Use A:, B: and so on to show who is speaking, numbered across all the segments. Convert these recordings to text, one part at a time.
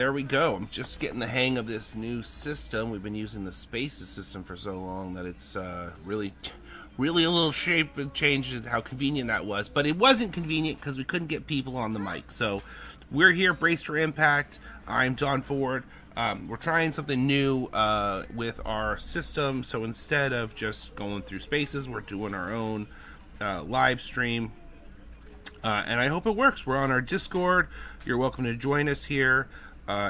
A: There we go. I'm just getting the hang of this new system. We've been using the Spaces system for so long that it's really a little shape and change in how convenient that was. But it wasn't convenient because we couldn't get people on the mic. So we're here, Braced for Impact. I'm Don Ford. We're trying something new with our system. So instead of just going through Spaces, we're doing our own live stream. And I hope it works. We're on our Discord. You're welcome to join us here.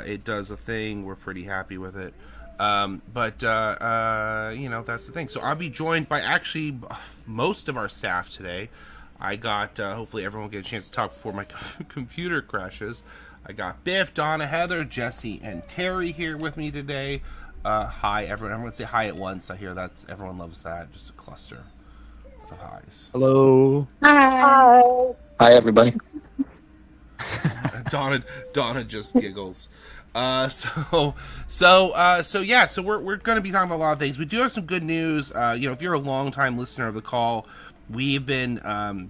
A: It does a thing. We're pretty happy with it. But that's the thing. So I'll be joined by actually most of our staff today. I got, hopefully everyone will get a chance to talk before my computer crashes. I got Biff, Donna, Heather, Jesse, and Terry here with me today. Hi, everyone. I'm going to say hi at once. I hear that's, everyone loves that. Just a cluster of highs.
B: Hello.
C: Hi.
D: Hi, everybody.
A: Donna just giggles. So we're going to be talking about a lot of things. We do have some good news. If you're a longtime listener of the call, we've been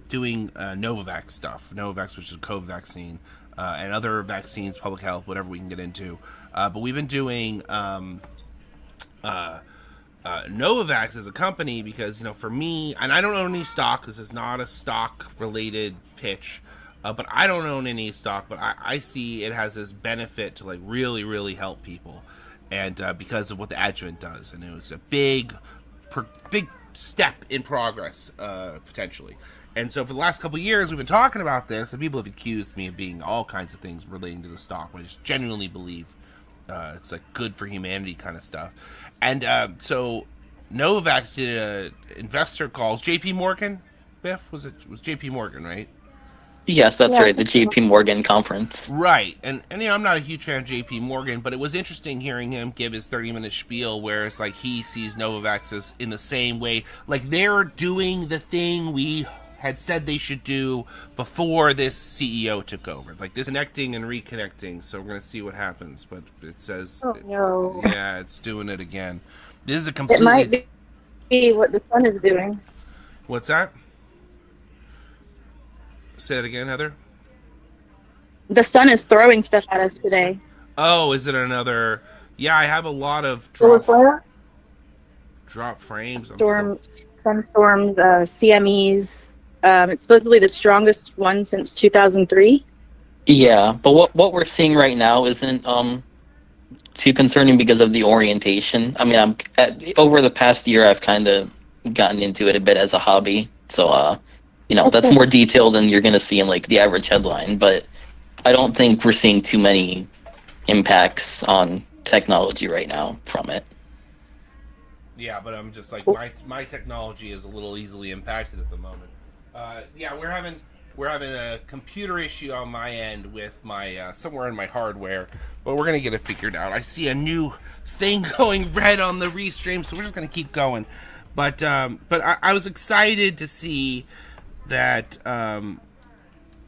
A: doing Novavax stuff. Novavax, which is a COVID vaccine, and other vaccines, public health, whatever we can get into. But we've been doing Novavax as a company because, for me, and I don't own any stock. This is not a stock-related pitch. But I don't own any stock, but I see it has this benefit to really, really help people, and because of what the adjuvant does, and it was a big step in progress potentially. And so for the last couple of years, we've been talking about this, and people have accused me of being all kinds of things relating to the stock, but I just genuinely believe it's good for humanity kind of stuff. And so Novavax did a investor calls. J.P. Morgan, Biff, was J.P. Morgan, right?
D: Yes, that's right. The JP Morgan conference.
A: Right. And I'm not a huge fan of JP Morgan, but it was interesting hearing him give his 30-minute spiel where it's he sees Novavax as in the same way. They're doing the thing we had said they should do before this CEO took over. This connecting and reconnecting. So we're going to see what happens. But it says,
C: oh, no.
A: Yeah, it's doing it again. This is a completely...
C: It might be what the sun is doing.
A: What's that? Say it again, Heather.
C: The sun is throwing stuff at us today.
A: Oh, is it another? Yeah, I have a lot of drop frames.
C: Sunstorms, CMEs. It's supposedly the strongest one since 2003.
D: Yeah, but what we're seeing right now isn't too concerning because of the orientation. I mean, over the past year, I've kind of gotten into it a bit as a hobby, so that's more detailed than you're going to see in the average headline, but I don't think we're seeing too many impacts on technology right now from it.
A: Yeah, but I'm just my technology is a little easily impacted at the moment. We're having a computer issue on my end with my somewhere in my hardware, but we're gonna get it figured out. I see a new thing going red on the restream, so we're just gonna keep going. But I was excited to see that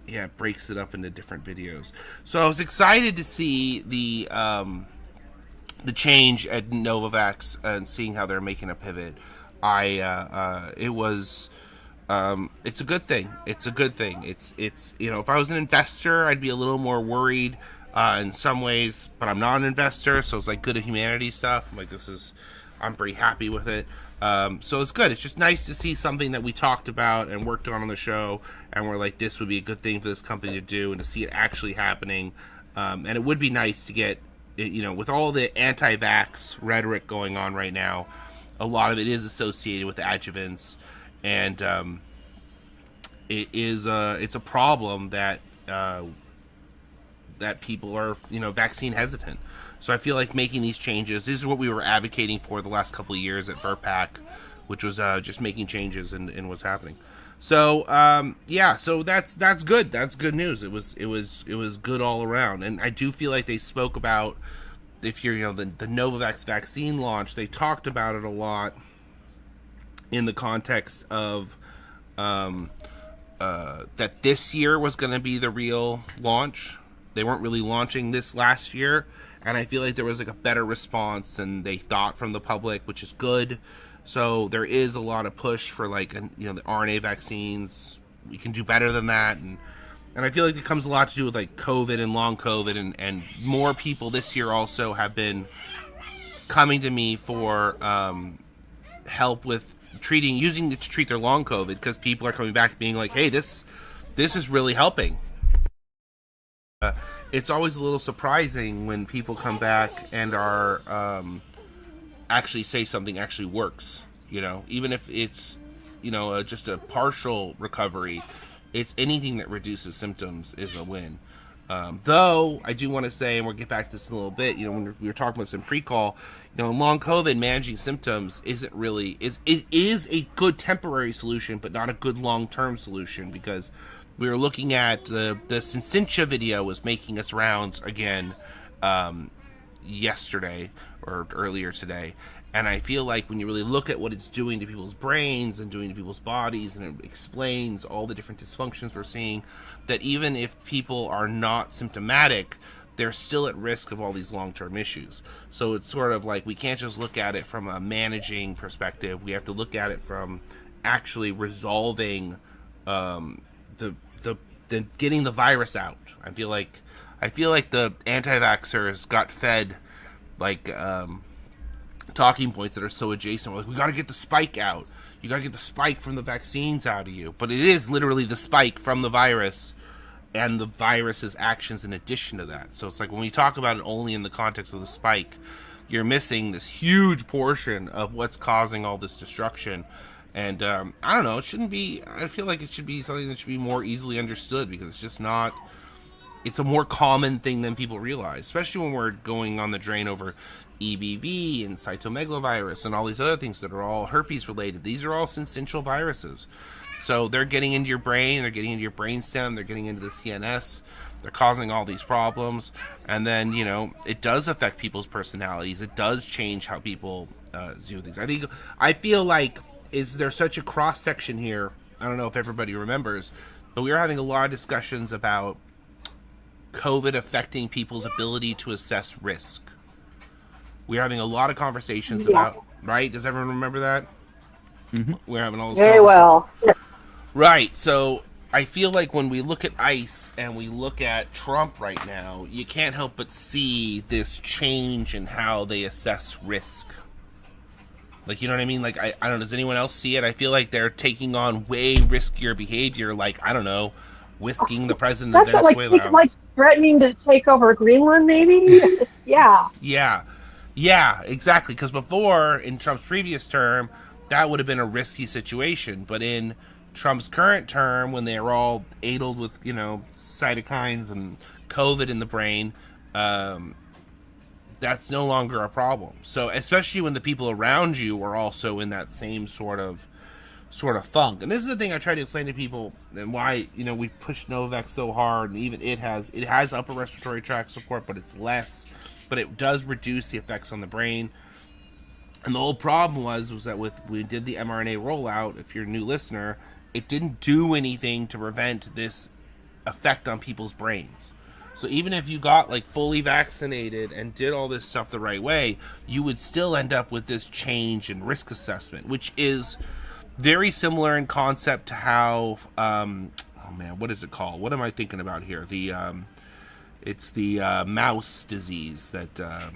A: it breaks it up into different videos. So I was excited to see the change at Novavax and seeing how they're making a pivot. It's a good thing. It's a good thing. It's if I was an investor, I'd be a little more worried in some ways, but I'm not an investor, so it's good at humanity stuff. I'm pretty happy with it. So it's good. It's just nice to see something that we talked about and worked on the show, and we're this would be a good thing for this company to do, and to see it actually happening. And it would be nice to get, with all the anti-vax rhetoric going on right now, a lot of it is associated with adjuvants, and it's a problem that people are, vaccine hesitant. So I feel making these changes, this is what we were advocating for the last couple of years at VRPAC, which was just making changes in what's happening. So so that's good. That's good news. It was good all around. And I do feel they spoke about, if you're the Novavax vaccine launch, they talked about it a lot in the context of that this year was going to be the real launch. They weren't really launching this last year, and I feel there was a better response than they thought from the public, which is good. So there is a lot of push for the RNA vaccines. We can do better than that, and and I feel like it comes a lot to do with like COVID and long COVID, and more people this year also have been coming to me for help with using it to treat their long COVID, because people are coming back being like, hey, this is really helping. It's always a little surprising when people come back and are actually say something actually works, even if it's just a partial recovery. It's anything that reduces symptoms is a win. Though I do want to say, and we'll get back to this in a little bit, when we were talking about some pre-call, in long COVID, managing symptoms it is a good temporary solution, but not a good long-term solution, because we were looking at the Cincincha video was making its rounds again yesterday or earlier today. And I feel like when you really look at what it's doing to people's brains and doing to people's bodies, and it explains all the different dysfunctions we're seeing, that even if people are not symptomatic, they're still at risk of all these long-term issues. So it's sort of like we can't just look at it from a managing perspective. We have to look at it from actually resolving the getting the virus out. I feel like the anti-vaxxers got fed like talking points that are so adjacent. We're like, we got to get the spike out. You got to get the spike from the vaccines out of you. But it is literally the spike from the virus and the virus's actions in addition to that. So it's like when we talk about it only in the context of the spike, you're missing this huge portion of what's causing all this destruction. And I don't know, I feel like it should be something that should be more easily understood, because it's just not, it's a more common thing than people realize, especially when we're going on the drain over EBV and cytomegalovirus and all these other things that are all herpes related. These are all syncytial viruses. So they're getting into your brain, they're getting into your brainstem, they're getting into the CNS, they're causing all these problems. And then, it does affect people's personalities. It does change how people do things. I feel like there's such a cross section here. I don't know if everybody remembers, but we were having a lot of discussions about COVID affecting people's ability to assess risk. We're having a lot of conversations about, right? Does everyone remember that? Mm-hmm. We're having all those
C: very well.
A: Right. So I feel like when we look at ICE and we look at Trump right now, you can't help but see this change in how they assess risk. Like, you know what I mean? Like, I don't know, does anyone else see it? I feel like they're taking on way riskier behavior, like, I don't know, whisking the president of Venezuela.
B: Like threatening to take over Greenland, maybe? Yeah.
A: Yeah, exactly. Because before, in Trump's previous term, that would have been a risky situation. But in Trump's current term, when they were all addled with, cytokines and COVID in the brain, that's no longer a problem. So, especially when the people around you are also in that same sort of funk. And this is the thing I try to explain to people, and why, we push Novavax so hard, and even it has upper respiratory tract support, but it's less, but it does reduce the effects on the brain. And the whole problem was that we did the mRNA rollout, if you're a new listener, it didn't do anything to prevent this effect on people's brains. So even if you got like fully vaccinated and did all this stuff the right way, you would still end up with this change in risk assessment, which is very similar in concept to how, what is it called? What am I thinking about here? It's the mouse disease that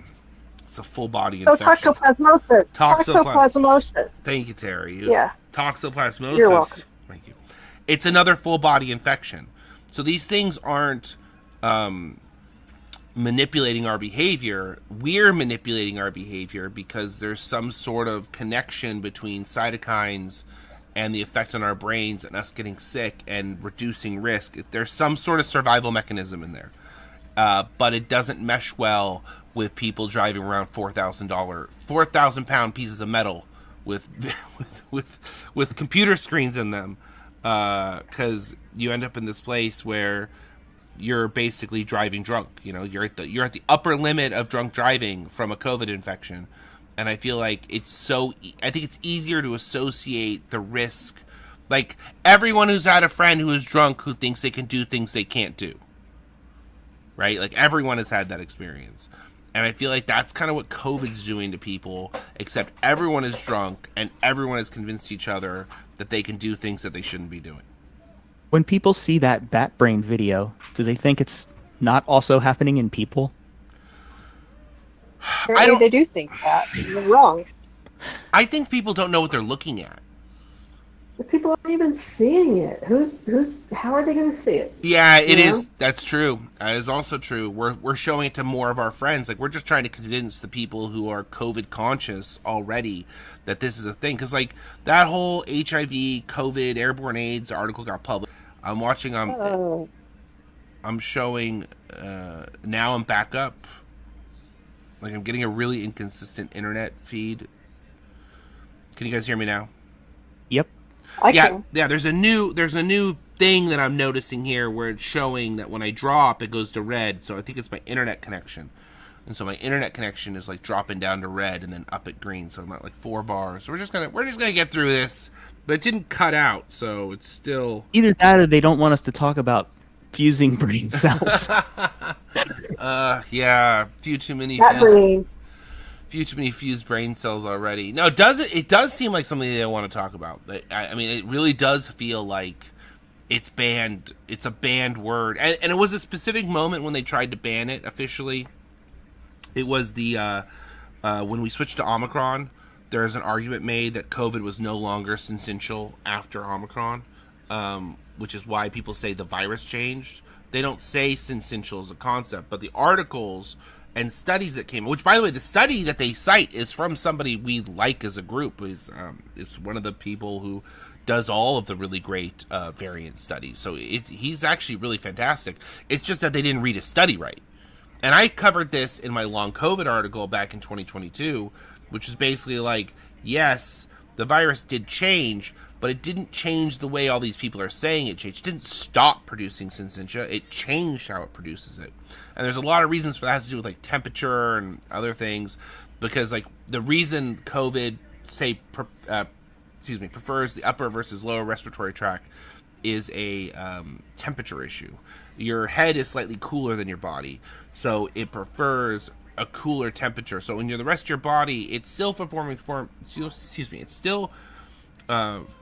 A: it's a full body infection.
B: Toxoplasmosis.
A: Thank you, Terry.
B: Yeah.
A: Toxoplasmosis.
B: You're welcome.
A: Thank you. It's another full body infection. So these things aren't manipulating our behavior. We're manipulating our behavior because there's some sort of connection between cytokines and the effect on our brains and us getting sick and reducing risk. There's some sort of survival mechanism in there. But it doesn't mesh well with people driving around $4,000 pieces of metal with computer screens in them, because you end up in this place where you're basically driving drunk. You're at the upper limit of drunk driving from a COVID infection, and I feel like I think it's easier to associate the risk. Like, everyone who's had a friend who is drunk who thinks they can do things they can't do. Right? Like, everyone has had that experience. And I feel like that's kind of what COVID's doing to people, except everyone is drunk and everyone has convinced each other that they can do things that they shouldn't be doing.
E: When people see that bat brain video, do they think it's not also happening in people?
B: Apparently they do think that. You're wrong.
A: I think people don't know what they're looking at.
B: The people aren't even seeing it. How are they going to see it?
A: Yeah, it
B: You
A: is.
B: know?
A: That's true. That is also true. We're showing it to more of our friends. Like, we're just trying to convince the people who are COVID conscious already that this is a thing. Because, like, that whole HIV, COVID, airborne AIDS article got published. I'm watching.
B: Oh,
A: I'm showing. Now I'm back up. Like, I'm getting a really inconsistent internet feed. Can you guys hear me now?
E: Yep.
B: I
A: Yeah,
B: can.
A: yeah. There's a new thing that I'm noticing here where it's showing that when I drop, it goes to red. So I think it's my internet connection, and so my internet connection is like dropping down to red and then up at green. So I'm at like 4 bars. So we're just gonna get through this, but it didn't cut out, so it's still.
E: Either that or they don't want us to talk about fusing brain cells.
A: Yeah, few too many fused brain cells already. No, it does seem like something they want to talk about. I mean, it really does feel like it's banned. It's a banned word, and it was a specific moment when they tried to ban it officially. It was the when we switched to Omicron. There's an argument made that COVID was no longer syncytial after Omicron, which is why people say the virus changed. They don't say syncytial as a concept, but the articles and studies that came, which, by the way, the study that they cite is from somebody we like as a group. It's one of the people who does all of the really great variant studies. So he's actually really fantastic. It's just that they didn't read his study right. And I covered this in my long COVID article back in 2022, which is basically like, yes, the virus did change, but it didn't change the way all these people are saying it changed. It didn't stop producing syncytia. It changed how it produces it. And there's a lot of reasons for that to do with like temperature and other things, because like the reason COVID prefers the upper versus lower respiratory tract is a temperature issue. Your head is slightly cooler than your body, so it prefers a cooler temperature. So when you're the rest of your body, it's still it's still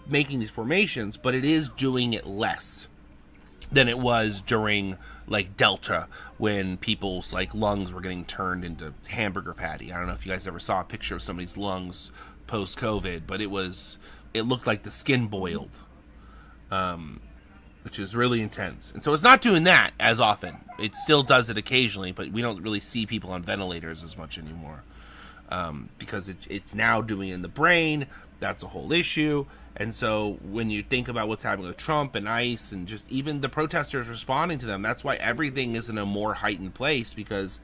A: making these formations, but it is doing it less than it was during like Delta, when people's like lungs were getting turned into hamburger patty. I don't know if you guys ever saw a picture of somebody's lungs post COVID, but it looked like the skin boiled, which is really intense. And so it's not doing that as often. It still does it occasionally, but we don't really see people on ventilators as much anymore, because it's now doing it in the brain. That's a whole issue. And so when you think about what's happening with Trump and ICE and just even the protesters responding to them, that's why everything is in a more heightened place, because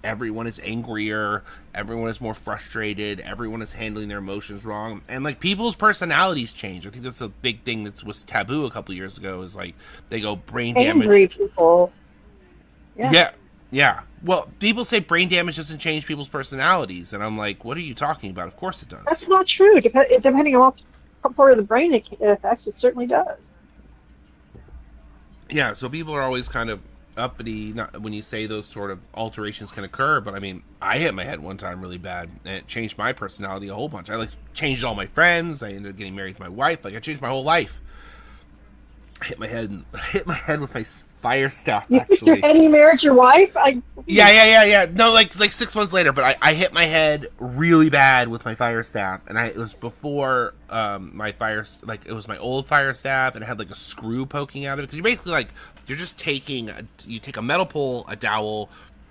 A: everyone is angrier, everyone is more frustrated, everyone is handling their emotions wrong, and like people's personalities change. I think that's a big thing that was taboo a couple years ago, is like they go brain damage.
B: Angry people.
A: Yeah. Well, people say brain damage doesn't change people's personalities, and I'm like, what are you talking about? Of course it does.
B: That's not true. Depending on what part of the brain it affects, it certainly does.
A: Yeah, so people are always kind of uppity when you say those sort of alterations can occur, but I mean, I hit my head one time really bad, and it changed my personality a whole bunch. I like changed all my friends. I ended up getting married to my wife. Like, I changed my whole life. I hit my head with my fire staff,
B: You
A: actually.
B: your head and you married your wife?
A: Yeah. No, like 6 months later, but I hit my head really bad with my fire staff, and it was before my it was my old fire staff, and it had like a screw poking out of it, because you basically like, you're just you take a metal pole, a dowel,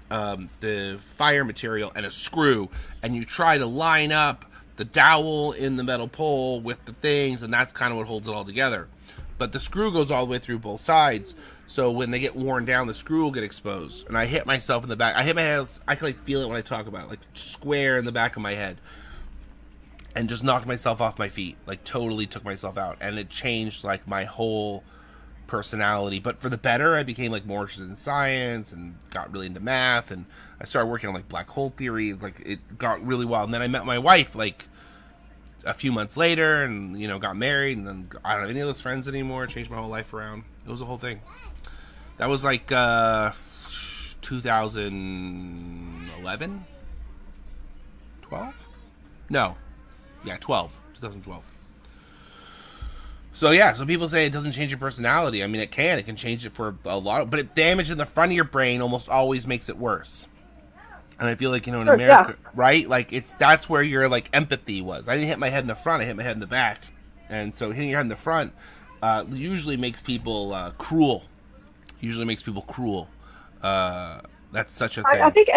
A: the fire material, and a screw, and you try to line up the dowel in the metal pole with the things, and that's kind of what holds it all together. But the screw goes all the way through both sides, so when they get worn down, the screw will get exposed. And I hit myself in the back. I hit my head. I can like feel it when I talk about it, like square in the back of my head, and just knocked myself off my feet. Like, totally took myself out, and it changed like my whole personality. But for the better, I became like more interested in science and got really into math, and I started working on like black hole theory. Like, it got really wild. And then I met my wife like a few months later, and got married, and then I don't have any of those friends anymore. Changed my whole life around. It was a whole thing. That was like 2011, 12? No, yeah, 2012. So yeah, so people say it doesn't change your personality. I mean, it can. It can change it for a lot, but it damage in the front of your brain almost always makes it worse. And I feel like, in
B: Sure,
A: America, right? Like that's where your like empathy was. I didn't hit my head in the front; I hit my head in the back. And so hitting your head in the front usually makes people cruel. Usually makes people cruel. That's such a thing.
B: I think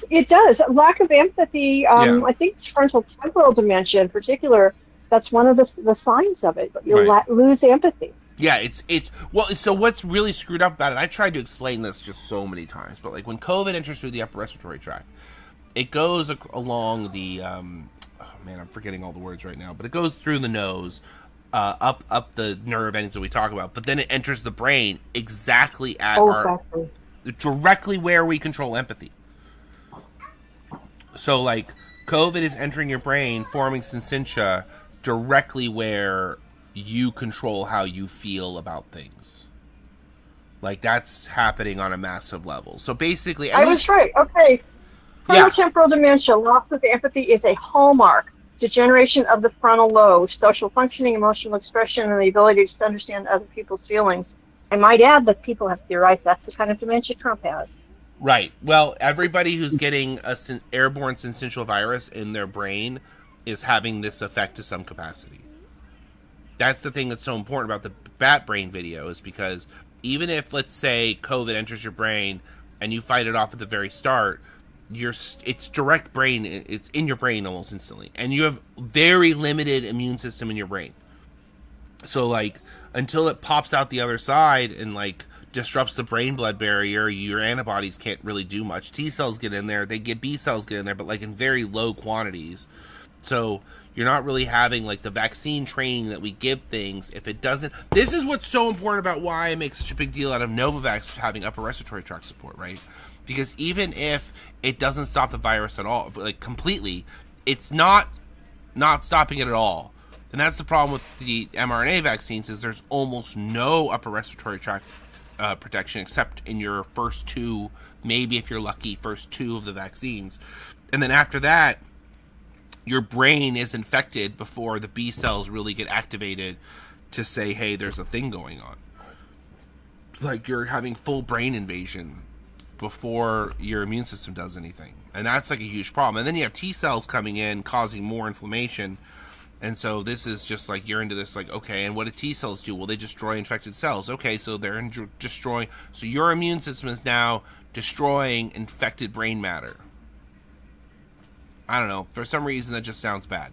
B: it does. Lack of empathy.
A: Yeah.
B: I think it's frontal temporal dementia in particular. That's one of the signs of it. You'll
A: Right.
B: lose empathy.
A: Yeah, it's well. So what's really screwed up about it? I tried to explain this just so many times, but like when COVID enters through the upper respiratory tract, it goes along the. Oh man, I'm forgetting all the words right now, but it goes through the nose, up the nerve endings that we talk about, but then it enters the brain exactly at
B: Exactly.
A: directly where we control empathy. So like COVID is entering your brain, forming syncytia directly where you control how you feel about things. Like that's happening on a massive level. So basically,
B: I was right. Okay.
A: Yeah.
B: Frontotemporal dementia, loss of empathy, is a hallmark. Degeneration of the frontal lobe, social functioning, emotional expression, and the ability to understand other people's feelings. I might add that people have theorized that's the kind of dementia Trump has.
A: Right. Well, everybody who's getting a airborne syncytial virus in their brain is having this effect to some capacity. That's the thing that's so important about the bat brain video, is because even if, let's say, COVID enters your brain and you fight it off at the very start, it's direct brain. It's in your brain almost instantly, and you have very limited immune system in your brain. So, like, until it pops out the other side and like disrupts the brain-blood barrier, your antibodies can't really do much. T cells get in there, B cells get in there, but like in very low quantities. So you're not really having like the vaccine training that we give things if it doesn't. This is what's so important about why I make such a big deal out of Novavax having upper respiratory tract support, right? Because even if it doesn't stop the virus at all, like completely, it's not stopping it at all. And that's the problem with the mRNA vaccines, is there's almost no upper respiratory tract protection except in your first two, maybe if you're lucky, first two of the vaccines. And then after that, your brain is infected before the B cells really get activated to say, hey, there's a thing going on. Like you're having full brain invasion before your immune system does anything. And that's like a huge problem. And then you have T cells coming in causing more inflammation. And so this is just like, you're into this like, okay, and what do T cells do? Well, they destroy infected cells. Okay, so they're destroying. So your immune system is now destroying infected brain matter. I don't know. For some reason, that just sounds bad.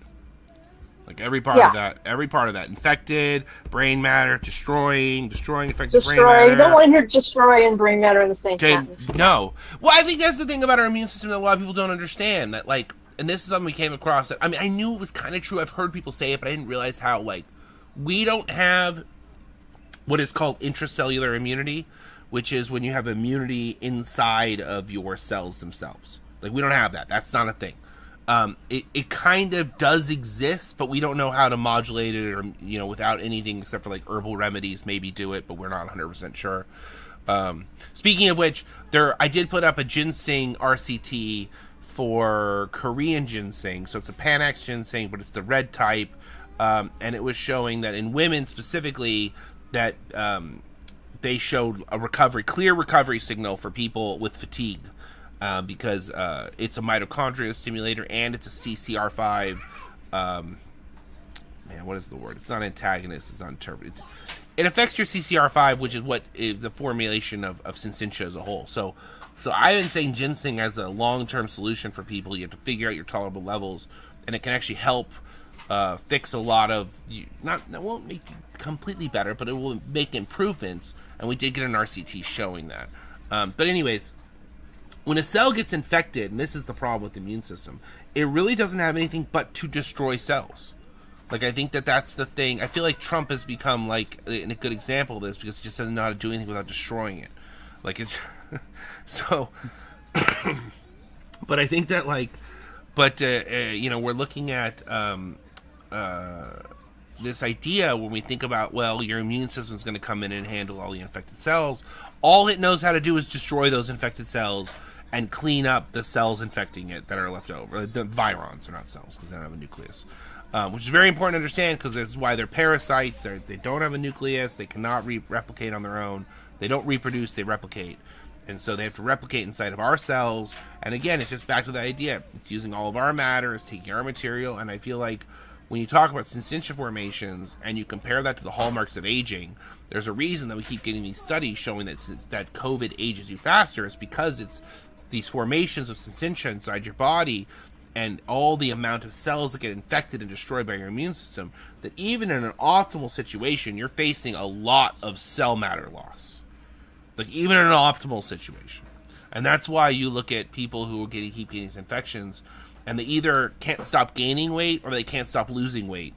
A: Like every part of that, infected brain matter, destroying infected brain matter.
B: You don't want to hear destroy and brain matter in the same sentence.
A: No. Well, I think that's the thing about our immune system that a lot of people don't understand. That like, and this is something we came across. That, I mean, I knew it was kind of true. I've heard people say it, but I didn't realize how like we don't have what is called intracellular immunity, which is when you have immunity inside of your cells themselves. Like we don't have that. That's not a thing. It kind of does exist, but we don't know how to modulate it, or without anything except for like herbal remedies, maybe do it, but we're not 100% sure. Speaking of which, I did put up a ginseng RCT for Korean ginseng, so it's a Panax ginseng, but it's the red type, and it was showing that in women specifically that they showed a clear recovery signal for people with fatigue. Because it's a mitochondrial stimulator and it's a CCR5. What is the word? It's not antagonist. It's not interpreted. It affects your CCR5, which is what is the formulation of syncytia as a whole. So I've been saying ginseng as a long-term solution for people. You have to figure out your tolerable levels, and it can actually help fix a lot of. It won't make you completely better, but it will make improvements. And we did get an RCT showing that. But anyways. When a cell gets infected, and this is the problem with the immune system, it really doesn't have anything but to destroy cells. Like, I think that's the thing. I feel like Trump has become, like, a good example of this because he just doesn't know how to do anything without destroying it. Like, it's... so... but I think that, like... But, we're looking at this idea when we think about, well, your immune system is going to come in and handle all the infected cells. All it knows how to do is destroy those infected cells and clean up the cells infecting it that are left over. The virons are not cells because they don't have a nucleus. which is very important to understand because this is why they're parasites. They don't have a nucleus. They cannot replicate on their own. They don't reproduce. They replicate. And so they have to replicate inside of our cells. And again, it's just back to the idea. It's using all of our matter. It's taking our material. And I feel like when you talk about syncytia formations and you compare that to the hallmarks of aging, there's a reason that we keep getting these studies showing that COVID ages you faster. It's because it's these formations of syncytia inside your body and all the amount of cells that get infected and destroyed by your immune system, that even in an optimal situation, you're facing a lot of cell matter loss. Like, even in an optimal situation. And that's why you look at people who keep getting these infections, and they either can't stop gaining weight or they can't stop losing weight.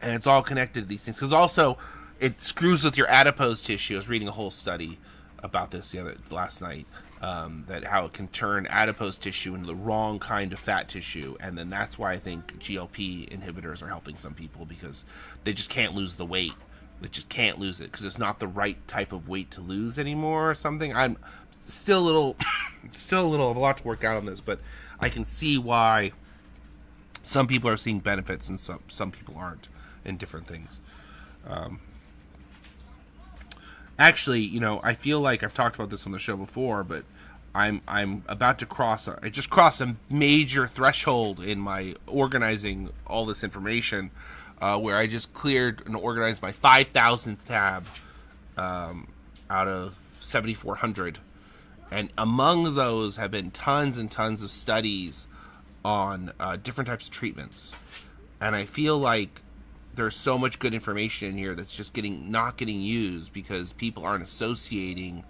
A: And it's all connected to these things. Because also, it screws with your adipose tissue. I was reading a whole study about this last night. That how it can turn adipose tissue into the wrong kind of fat tissue, and then that's why I think GLP inhibitors are helping some people, because they just can't lose the weight. They just can't lose it because it's not the right type of weight to lose anymore or something. I'm still a little of a lot to work out on this, but I can see why some people are seeing benefits and some people aren't in different things. Actually, you know, I feel like I've talked about this on the show before, but I'm about to I just crossed a major threshold in my organizing all this information, where I just cleared and organized my 5,000th tab out of 7,400. And among those have been tons and tons of studies on different types of treatments. And I feel like there's so much good information in here that's just not getting used because people aren't associating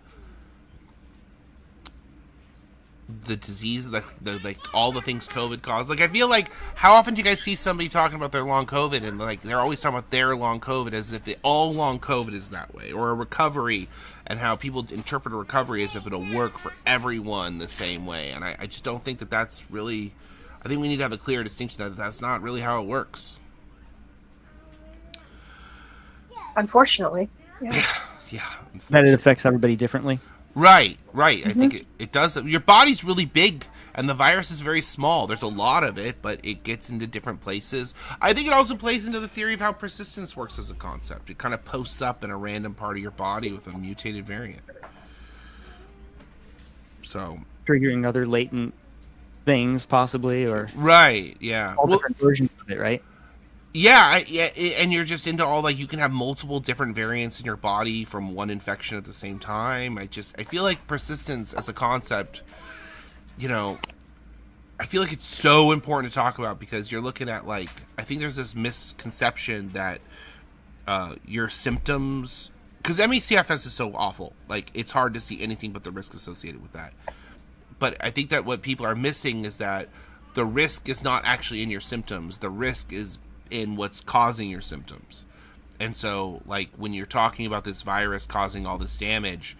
A: the disease, like all the things COVID caused. Like, I feel like, how often do you guys see somebody talking about their long COVID, and like they're always talking about their long COVID as if all long COVID is that way, or a recovery, and how people interpret a recovery as if it'll work for everyone the same way. And I just don't think that's really. I think we need to have a clear distinction that that's not really how it works.
B: Unfortunately. Yeah.
A: Yeah.
E: That it affects everybody differently.
A: Right. I think it does. Your body's really big, and the virus is very small. There's a lot of it, but it gets into different places. I think it also plays into the theory of how persistence works as a concept. It kind of posts up in a random part of your body with a mutated variant. So
E: Triggering other latent things, possibly, or
A: right, yeah,
E: all different versions of it, right?
A: Yeah, and you're just into all, like, you can have multiple different variants in your body from one infection at the same time. I feel like persistence as a concept, you know, I feel like it's so important to talk about because you're looking at, like, I think there's this misconception that your symptoms, because ME/CFS is so awful, like, it's hard to see anything but the risk associated with that. But I think that what people are missing is that the risk is not actually in your symptoms. The risk is in what's causing your symptoms. And so, like, when you're talking about this virus causing all this damage,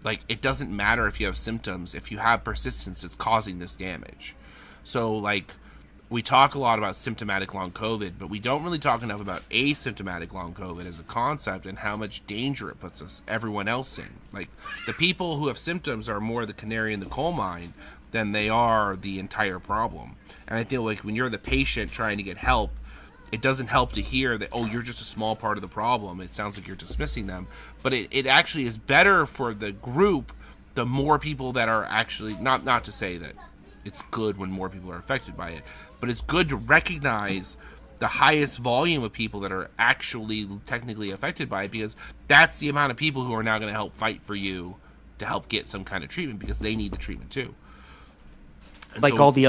A: like, it doesn't matter if you have symptoms. If you have persistence, it's causing this damage. So, like, we talk a lot about symptomatic long COVID, but we don't really talk enough about asymptomatic long COVID as a concept and how much danger it puts everyone else in. Like, the people who have symptoms are more the canary in the coal mine than they are the entire problem. And I feel like when you're the patient trying to get help, it doesn't help to hear that, oh, you're just a small part of the problem. It sounds like you're dismissing them. But it actually is better for the group, the more people that are actually, not to say that it's good when more people are affected by it, but it's good to recognize the highest volume of people that are actually technically affected by it, because that's the amount of people who are now going to help fight for you to help get some kind of treatment, because they need the treatment too. And
E: like,
A: so,
E: all the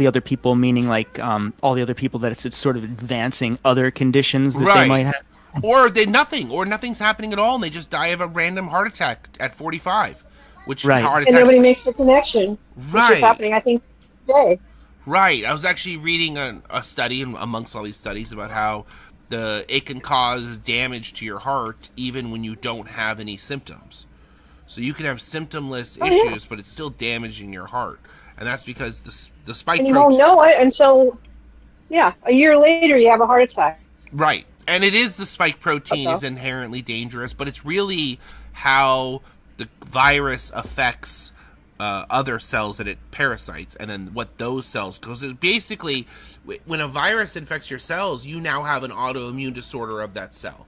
E: other people, meaning like all the other people that it's sort of advancing other conditions that they might have,
A: or nothing's happening at all, and they just die of a random heart attack at 45, which
E: right.
A: heart
B: and
A: attacks,
B: nobody makes the connection.
A: right?
B: Which is happening, I think, today.
A: Right. I was actually reading a study amongst all these studies about how it can cause damage to your heart even when you don't have any symptoms. So you can have symptomless issues, but it's still damaging your heart. And that's because the spike
B: And you
A: protein...
B: won't know it until, a year later you have a heart attack.
A: Right. And it is the spike protein
B: Okay.
A: is inherently dangerous, but it's really how the virus affects other cells that it parasites, and then what those cells, because basically when a virus infects your cells, you now have an autoimmune disorder of that cell,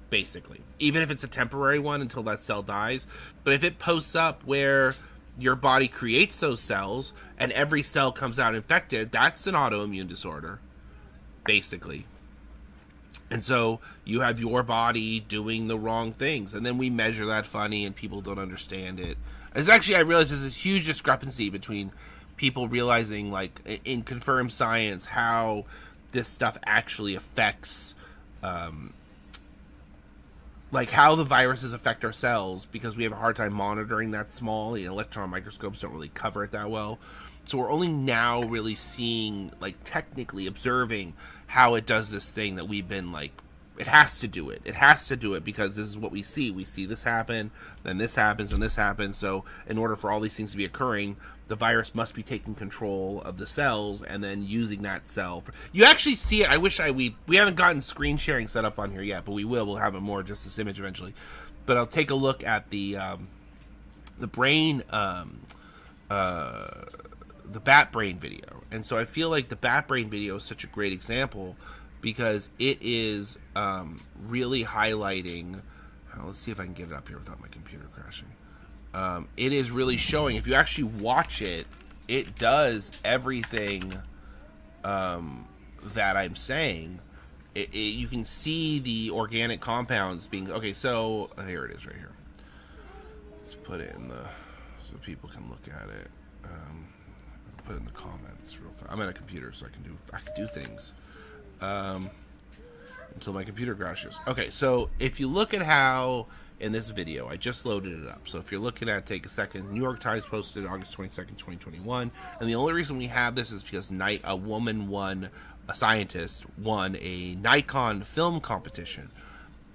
A: basically, even if it's a temporary one until that cell dies. But if it posts up where your body creates those cells and every cell comes out infected, that's an autoimmune disorder, basically. And so you have your body doing the wrong things, and then we measure that funny and people don't understand it. It's actually, I realize there's this huge discrepancy between people realizing, like, in confirmed science, how this stuff actually affects, like, how the viruses affect our cells, because we have a hard time monitoring that small. The electron microscopes don't really cover it that well. So we're only now really seeing, like, technically observing how it does this thing that we've been, like, it has to do it. It has to do it because this is what we see. We see this happen, then this happens, and this happens. So in order for all these things to be occurring, the virus must be taking control of the cells and then using that cell. You actually see it. I wish we haven't gotten screen sharing set up on here yet, but we will. We'll have it more, just this image eventually. But I'll take a look at the brain, the bat brain video. And so I feel like the bat brain video is such a great example because it is really highlighting. Let's see if I can get it up here without my computer crashing. It is really showing, if you actually watch it, it does everything that I'm saying. You can see the organic compounds being, okay, so here it is right here. Let's put it in so people can look at it. Put it in the comments real fast. I'm at a computer, so I can do things until my computer crashes. Okay, so if you look at how in this video, I just loaded it up. So if you're looking at, take a second. New York Times posted August 22nd, 2021, and the only reason we have this is because a scientist won a Nikon film competition.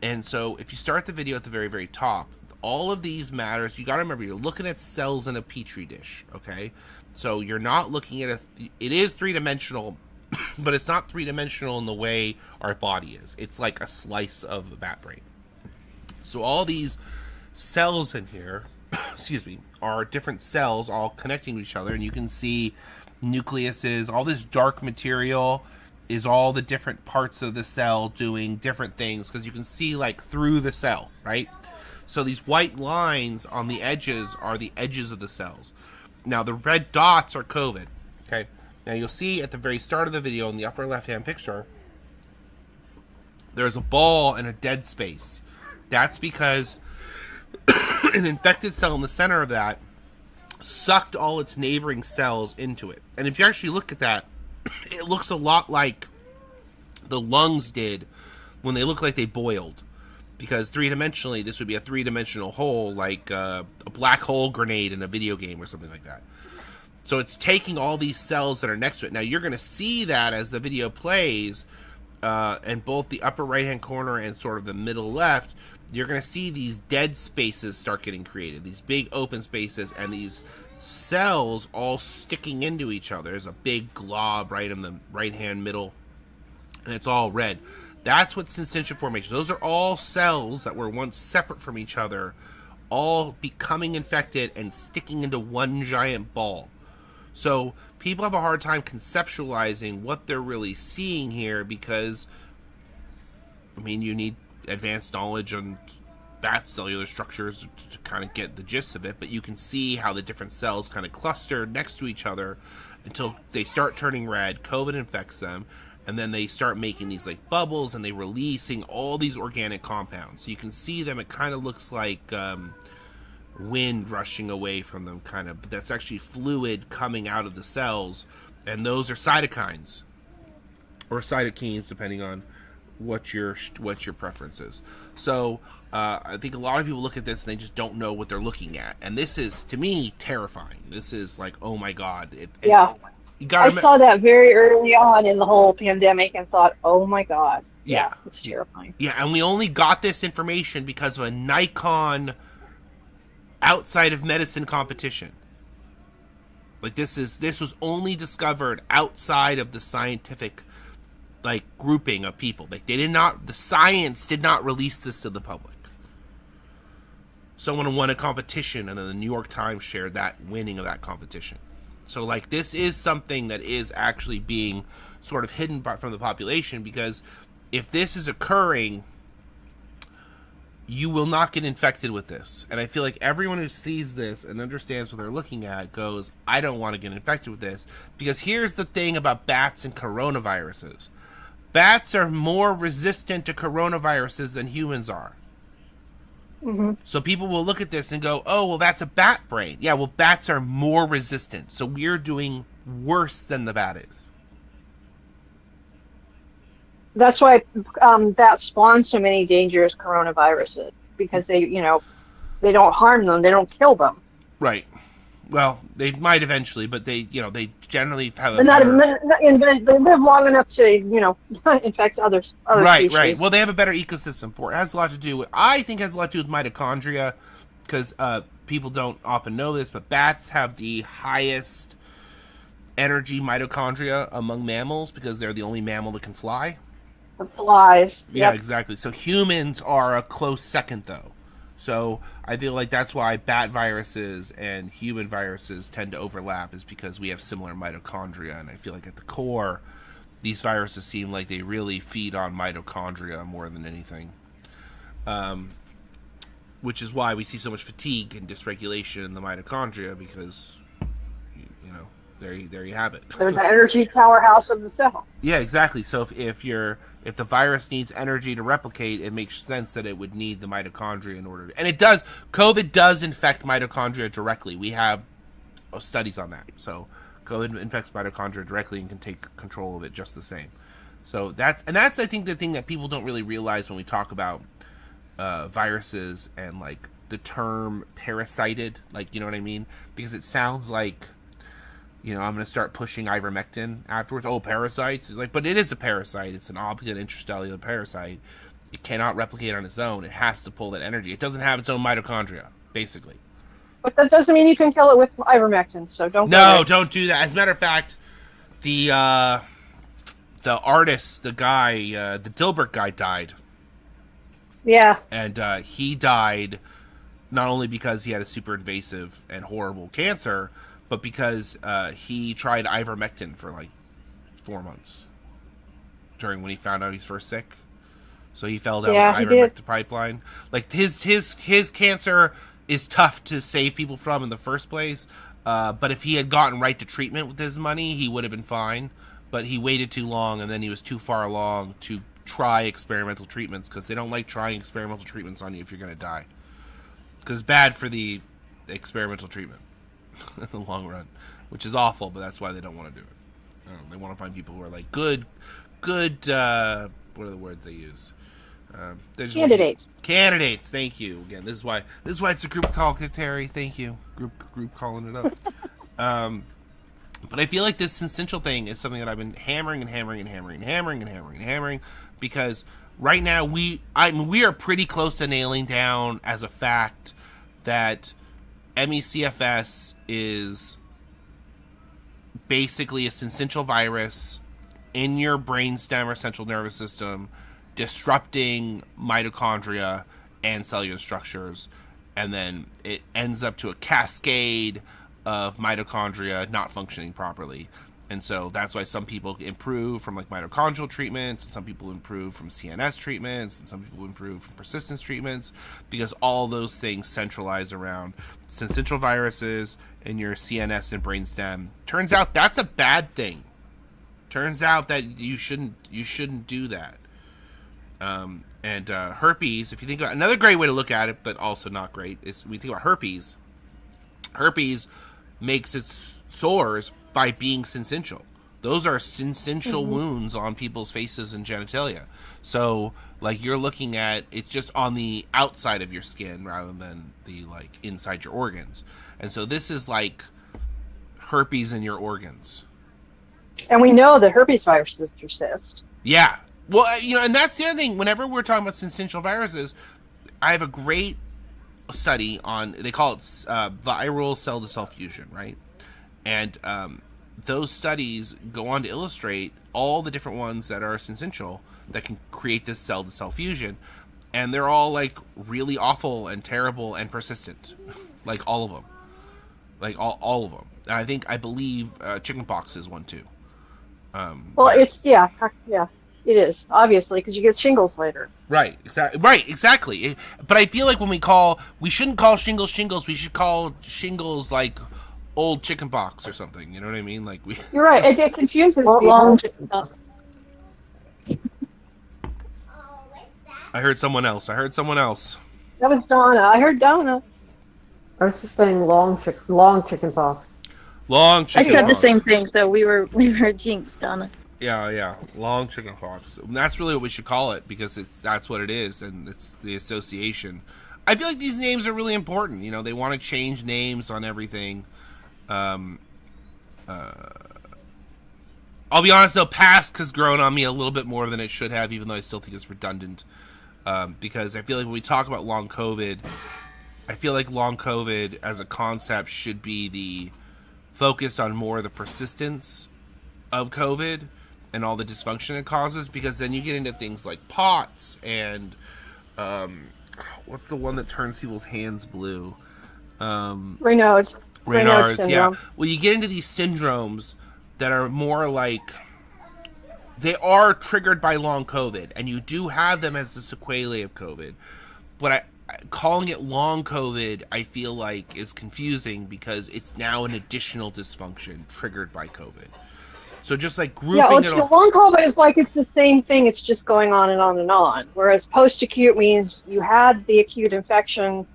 A: And so if you start the video at the very, very top, all of these matters, you got to remember, you're looking at cells in a petri dish, okay? So you're not looking at it is three-dimensional, but it's not three-dimensional in the way our body is. It's like a slice of a bat brain. So all these cells in here, excuse me, are different cells all connecting to each other, and you can see nucleuses. All this dark material is all the different parts of the cell doing different things, because you can see, like, through the cell, right? So these white lines on the edges are the edges of the cells. Now, the red dots are COVID, okay? Now, you'll see at the very start of the video in the upper left-hand picture, there's a ball and a dead space. That's because an infected cell in the center of that sucked all its neighboring cells into it. And if you actually look at that, it looks a lot like the lungs did when they look like they boiled. Because three-dimensionally, this would be a three-dimensional hole, like a black hole grenade in a video game or something like that. So it's taking all these cells that are next to it. Now, you're going to see that as the video plays, and both the upper right-hand corner and sort of the middle left, you're going to see these dead spaces start getting created. These big open spaces, and these cells all sticking into each other. There's a big glob right in the right-hand middle, and it's all red. That's what syncytial formation. Those are all cells that were once separate from each other, all becoming infected and sticking into one giant ball. So people have a hard time conceptualizing what they're really seeing here because, I mean, you need advanced knowledge on bat cellular structures to kind of get the gist of it, but you can see how the different cells kind of cluster next to each other until they start turning red. COVID infects them. And then they start making these like bubbles, and they releasing all these organic compounds. So you can see them. It kind of looks like wind rushing away from them, kind of. But that's actually fluid coming out of the cells, and those are cytokines or cytokines, depending on what your preference is. So I think a lot of people look at this and they just don't know what they're looking at. And this is, to me, terrifying. This is like, oh my God.
B: Yeah. I saw that very early on in the whole pandemic and thought, oh my God. Yeah, it's terrifying.
A: Yeah, and we only got this information because of a Nikon outside of medicine competition. Like, this was only discovered outside of the scientific, like, grouping of people. Like, the science did not release this to the public. someone won a competition, and then the New York Times shared that winning of that competition. So, like, this is something that is actually being sort of hidden from the population, because if this is occurring, you will not get infected with this. And I feel like everyone who sees this and understands what they're looking at goes, I don't want to get infected with this. Because here's the thing about bats and coronaviruses. Bats are more resistant to coronaviruses than humans are.
B: Mm-hmm.
A: So people will look at this and go, oh, well, that's a bat brain. Yeah, well, bats are more resistant. So we're doing worse than the bat is.
B: That's why that spawns so many dangerous coronaviruses, because they don't harm them, they don't kill them.
A: Right. Well, they might eventually, but they generally have
B: But they live long enough to, infect other
A: right,
B: species.
A: Right. Well, they have a better ecosystem for it. It has a lot to do with, I think it has a lot to do with mitochondria, because people don't often know this, but bats have the highest energy mitochondria among mammals, because they're the only mammal that can fly.
B: The flies.
A: Yeah,
B: Yep.
A: exactly. So humans are a close second, though. So I feel like that's why bat viruses and human viruses tend to overlap, is because we have similar mitochondria. And I feel like at the core, these viruses seem like they really feed on mitochondria more than anything. Which is why we see so much fatigue and dysregulation in the mitochondria, because, there you have it.
B: They're the energy powerhouse of the cell.
A: Yeah, exactly. So if the virus needs energy to replicate, it makes sense that it would need the mitochondria in order to, and it does. COVID does infect mitochondria directly. We have studies on that. So COVID infects mitochondria directly and can take control of it just the same. So that's I think the thing that people don't really realize when we talk about viruses and like the term parasited, like, you know what I mean? Because it sounds like, I'm going to start pushing ivermectin afterwards. Oh, parasites. It's like, but it is a parasite. It's an opposite intracellular parasite. It cannot replicate on its own. It has to pull that energy. It doesn't have its own mitochondria, basically.
B: But that doesn't mean you can kill it with ivermectin, so don't.
A: No, don't do that. As a matter of fact, the artist, the guy, the Dilbert guy died.
B: Yeah.
A: And he died not only because he had a super invasive and horrible cancer, but because he tried ivermectin for like 4 months when he found out he's first sick. So he fell down the ivermectin pipeline. Like his cancer is tough to save people from in the first place. But if he had gotten right to treatment with his money, he would have been fine. But he waited too long, and then he was too far along to try experimental treatments, because they don't like trying experimental treatments on you if you're going to die. Because it's bad for the experimental treatment in the long run, which is awful, but that's why they don't want to do it. They want to find people who are like good, what are the words they use? Candidates. Thank you. Again, this is why it's a group call, Terry. Thank you. Group calling it up. But I feel like this essential thing is something that I've been hammering, because right now we are pretty close to nailing down as a fact that ME/CFS is basically a syncytial virus in your brainstem or central nervous system, disrupting mitochondria and cellular structures, and then it ends up to a cascade of mitochondria not functioning properly. And so that's why some people improve from like mitochondrial treatments, and some people improve from CNS treatments, and some people improve from persistence treatments, because all those things centralize around syncytial viruses in your CNS and brainstem. Turns out that's a bad thing. Turns out that you shouldn't do that. And herpes, if you think about another great way to look at it, but also not great, is when you think about herpes. Herpes makes its sores by being syncytial. Those are syncytial wounds on people's faces and genitalia. So, like, you're looking at it's just on the outside of your skin rather than the like inside your organs. And so this is like herpes in your organs.
B: And we know that herpes viruses persist.
A: Yeah. Well, and that's the other thing. Whenever we're talking about syncytial viruses, I have a great study on, they call it viral cell-to-cell fusion, right? And those studies go on to illustrate all the different ones that are syncytial that can create this cell-to-cell fusion. and they're all like really awful and terrible and persistent, like all of them, like all of them. I believe chickenpox is one too.
B: Well, it's yeah, it is obviously because you get shingles later.
A: Right, exactly. But I feel like we shouldn't call shingles shingles. We should call shingles like old chickenpox or something. You know what I mean? Like we.
B: You're right. It confuses people.
C: Long
A: I heard someone else.
B: That was Donna. I heard Donna.
F: I was just saying long chicken pox.
A: Long
C: I
A: chicken.
C: said the same thing, so we were jinxed, Donna.
A: Yeah. Long chicken pox. And that's really what we should call it because that's what it is, and it's the association. I feel like these names are really important. You know, they want to change names on everything. I'll be honest though, Pask has grown on me a little bit more than it should have, even though I still think it's redundant. Because I feel like when we talk about long COVID, I feel like long COVID as a concept should be focused on more of the persistence of COVID and all the dysfunction it causes, because then you get into things like POTS and what's the one that turns people's hands blue?
B: Raynaud's
A: Yeah.
B: syndrome.
A: Well, you get into these syndromes that are more like they are triggered by long COVID, and you do have them as the sequelae of COVID. But calling it long COVID, I feel like is confusing because it's now an additional dysfunction triggered by COVID. So just like grouping
B: Yeah,
A: it all.
B: long COVID is like it's the same thing. It's just going on and on and on. Whereas post-acute means you had the acute infection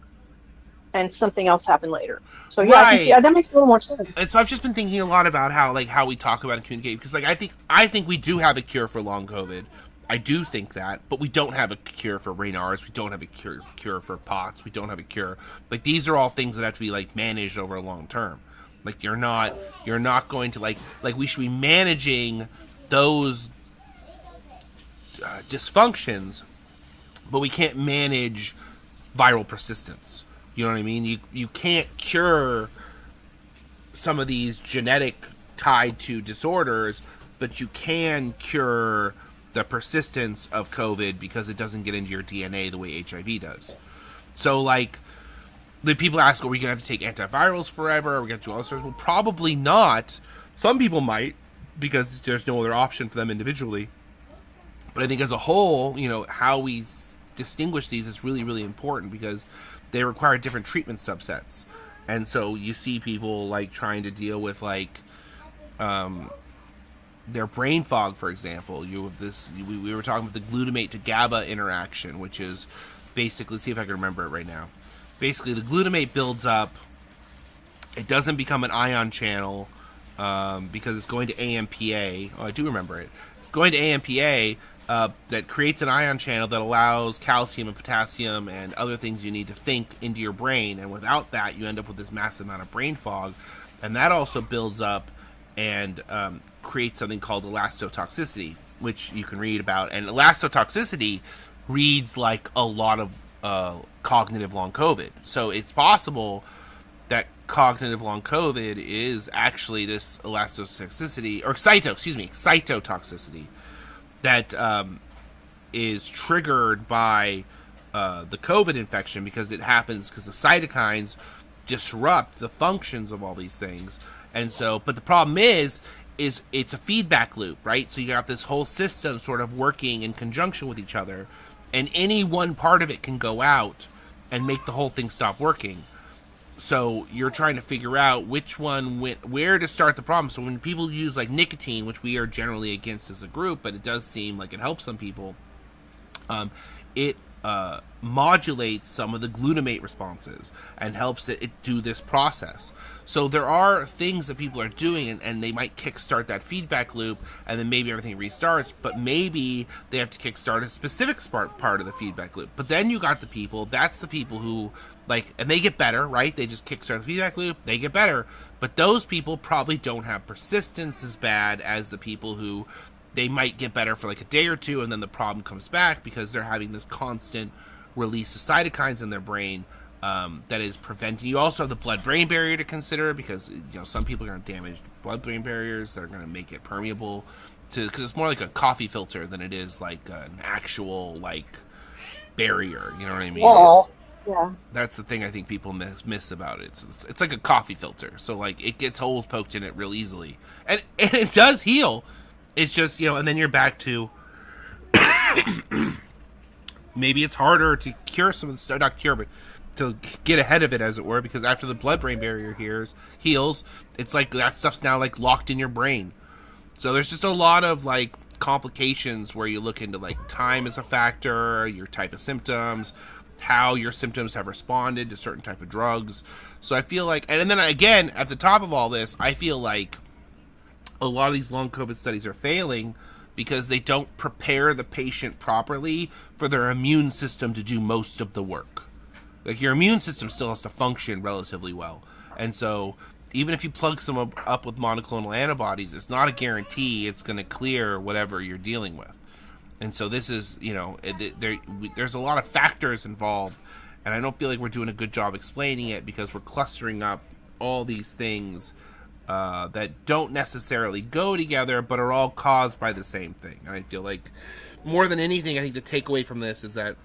B: and something else happened later. So yeah, I can see, that makes a little more sense.
A: And so I've just been thinking a lot about how we talk about and communicate, because like I think we do have a cure for long COVID. I do think that, but we don't have a cure for Raynaud's. We don't have a cure for POTS. We don't have a cure. Like these are all things that have to be like managed over a long term. Like you're not going to like we should be managing those dysfunctions, but we can't manage viral persistence. You know what I mean? You can't cure some of these genetic tied to disorders, but you can cure the persistence of COVID because it doesn't get into your DNA the way HIV does. So like the people ask, are we going to have to take antivirals forever? Are we going to do all this? Well, probably not. Some people might, because there's no other option for them individually. But I think as a whole, you know, how we distinguish these is really, really important because they require different treatment subsets. And so you see people like trying to deal with like their brain fog, for example. You have this, we were talking about the glutamate to GABA interaction, which is basically, let's see if I can remember it right now. Basically, the glutamate builds up. It doesn't become an ion channel because it's going to AMPA. Oh, I do remember it. It's going to AMPA that creates an ion channel that allows calcium and potassium and other things you need to think into your brain. And without that, you end up with this massive amount of brain fog. And that also builds up and creates something called elastotoxicity, which you can read about. And elastotoxicity reads like a lot of cognitive long COVID. So it's possible that cognitive long COVID is actually this elastotoxicity, or cytotoxicity that is triggered by the COVID infection, because it happens because the cytokines disrupt the functions of all these things. And so, but the problem is it's a feedback loop, right? So you got this whole system sort of working in conjunction with each other, and any one part of it can go out and make the whole thing stop working. So you're trying to figure out which one where to start the problem. So when people use like nicotine, which we are generally against as a group, but it does seem like it helps some people, it modulates some of the glutamate responses and helps it do this process. So there are things that people are doing, and they might kickstart that feedback loop, and then maybe everything restarts, but maybe they have to kickstart a specific part of the feedback loop. But then you got the people who, like, and they get better, right? They just kickstart the feedback loop, they get better. But those people probably don't have persistence as bad as the people who they might get better for like a day or two, and then the problem comes back because they're having this constant release of cytokines in their brain that is preventing. You also have the blood-brain barrier to consider, because some people are going to damage blood-brain barriers that are going to make it permeable to, because it's more like a coffee filter than it is like an actual like barrier. You know what I mean?
B: Wall. Yeah.
A: That's the thing I think people miss about it. It's like a coffee filter, so like it gets holes poked in it real easily, and it does heal. It's just, you know, and then you're back to maybe it's harder to cure some of the stuff, not cure, but to get ahead of it, as it were, because after the blood-brain barrier heals, it's like that stuff's now like locked in your brain. So there's just a lot of like complications where you look into like time as a factor, your type of symptoms, how your symptoms have responded to certain type of drugs. So I feel like, and then again, at the top of all this, I feel like a lot of these long COVID studies are failing because they don't prepare the patient properly for their immune system to do most of the work. Like, your immune system still has to function relatively well. And so even if you plug some up with monoclonal antibodies, it's not a guarantee it's going to clear whatever you're dealing with. And so this is, you know, there's a lot of factors involved, and I don't feel like we're doing a good job explaining it because we're clustering up all these things that don't necessarily go together, but are all caused by the same thing. And I feel like, more than anything, I think the takeaway from this is that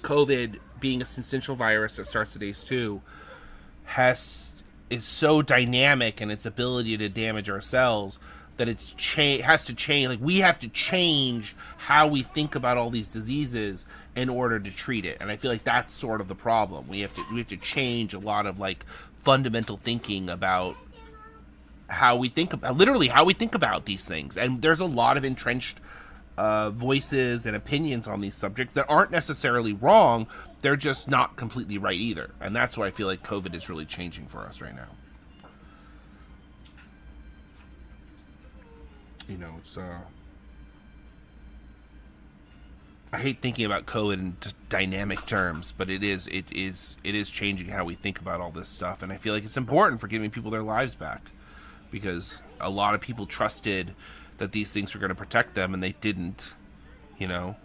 A: COVID, being a syncytial virus that starts at ACE2, is so dynamic in its ability to damage our cells that it has to change. Like, we have to change how we think about all these diseases in order to treat it. And I feel like that's sort of the problem. We have to change a lot of like fundamental thinking about how we think about, literally how we think about these things. And there's a lot of entrenched voices and opinions on these subjects that aren't necessarily wrong. They're just not completely right either. And that's why I feel like COVID is really changing for us right now. You know, it's I hate thinking about COVID in dynamic terms, but it is changing how we think about all this stuff. And I feel like it's important for giving people their lives back, because a lot of people trusted that these things were going to protect them, and they didn't, you know,